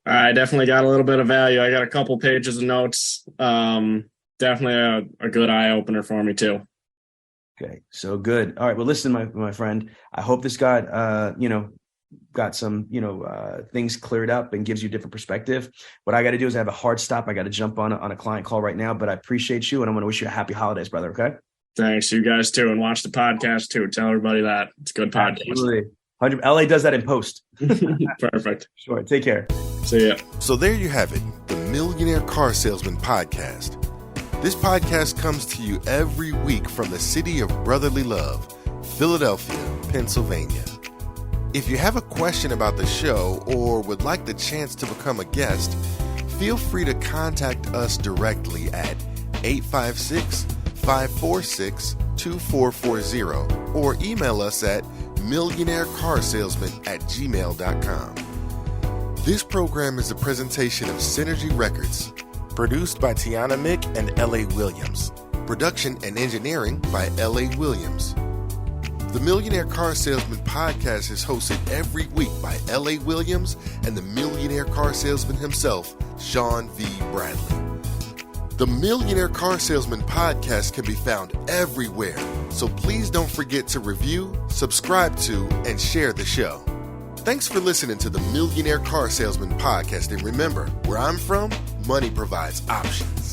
I definitely got a little bit of value. I got a couple pages of notes. Definitely a good eye opener for me too. Okay, so good. All right, well, listen, my friend, I hope this got some, things cleared up and gives you a different perspective. What I got to do is I have a hard stop. I got to jump on a client call right now, but I appreciate you and I'm going to wish you a happy holidays, brother. Okay. Thanks. You guys too. And watch the podcast too. Tell everybody that it's a good podcast. Absolutely. LA does that in post. Perfect. Sure. Take care. See ya. So there you have it, the Millionaire Car Salesman Podcast. This podcast comes to you every week from the city of brotherly love, Philadelphia, Pennsylvania. If you have a question about the show or would like the chance to become a guest, feel free to contact us directly at 856-546-2440 or email us at millionairecarsalesman@gmail.com. This program is a presentation of Synergy Records, produced by Tiana Mick and L.A. Williams. Production and engineering by L.A. Williams. The Millionaire Car Salesman Podcast is hosted every week by L.A. Williams and the Millionaire Car Salesman himself, Sean V. Bradley. The Millionaire Car Salesman Podcast can be found everywhere, so please don't forget to review, subscribe to, and share the show. Thanks for listening to the Millionaire Car Salesman Podcast, and remember, where I'm from, money provides options.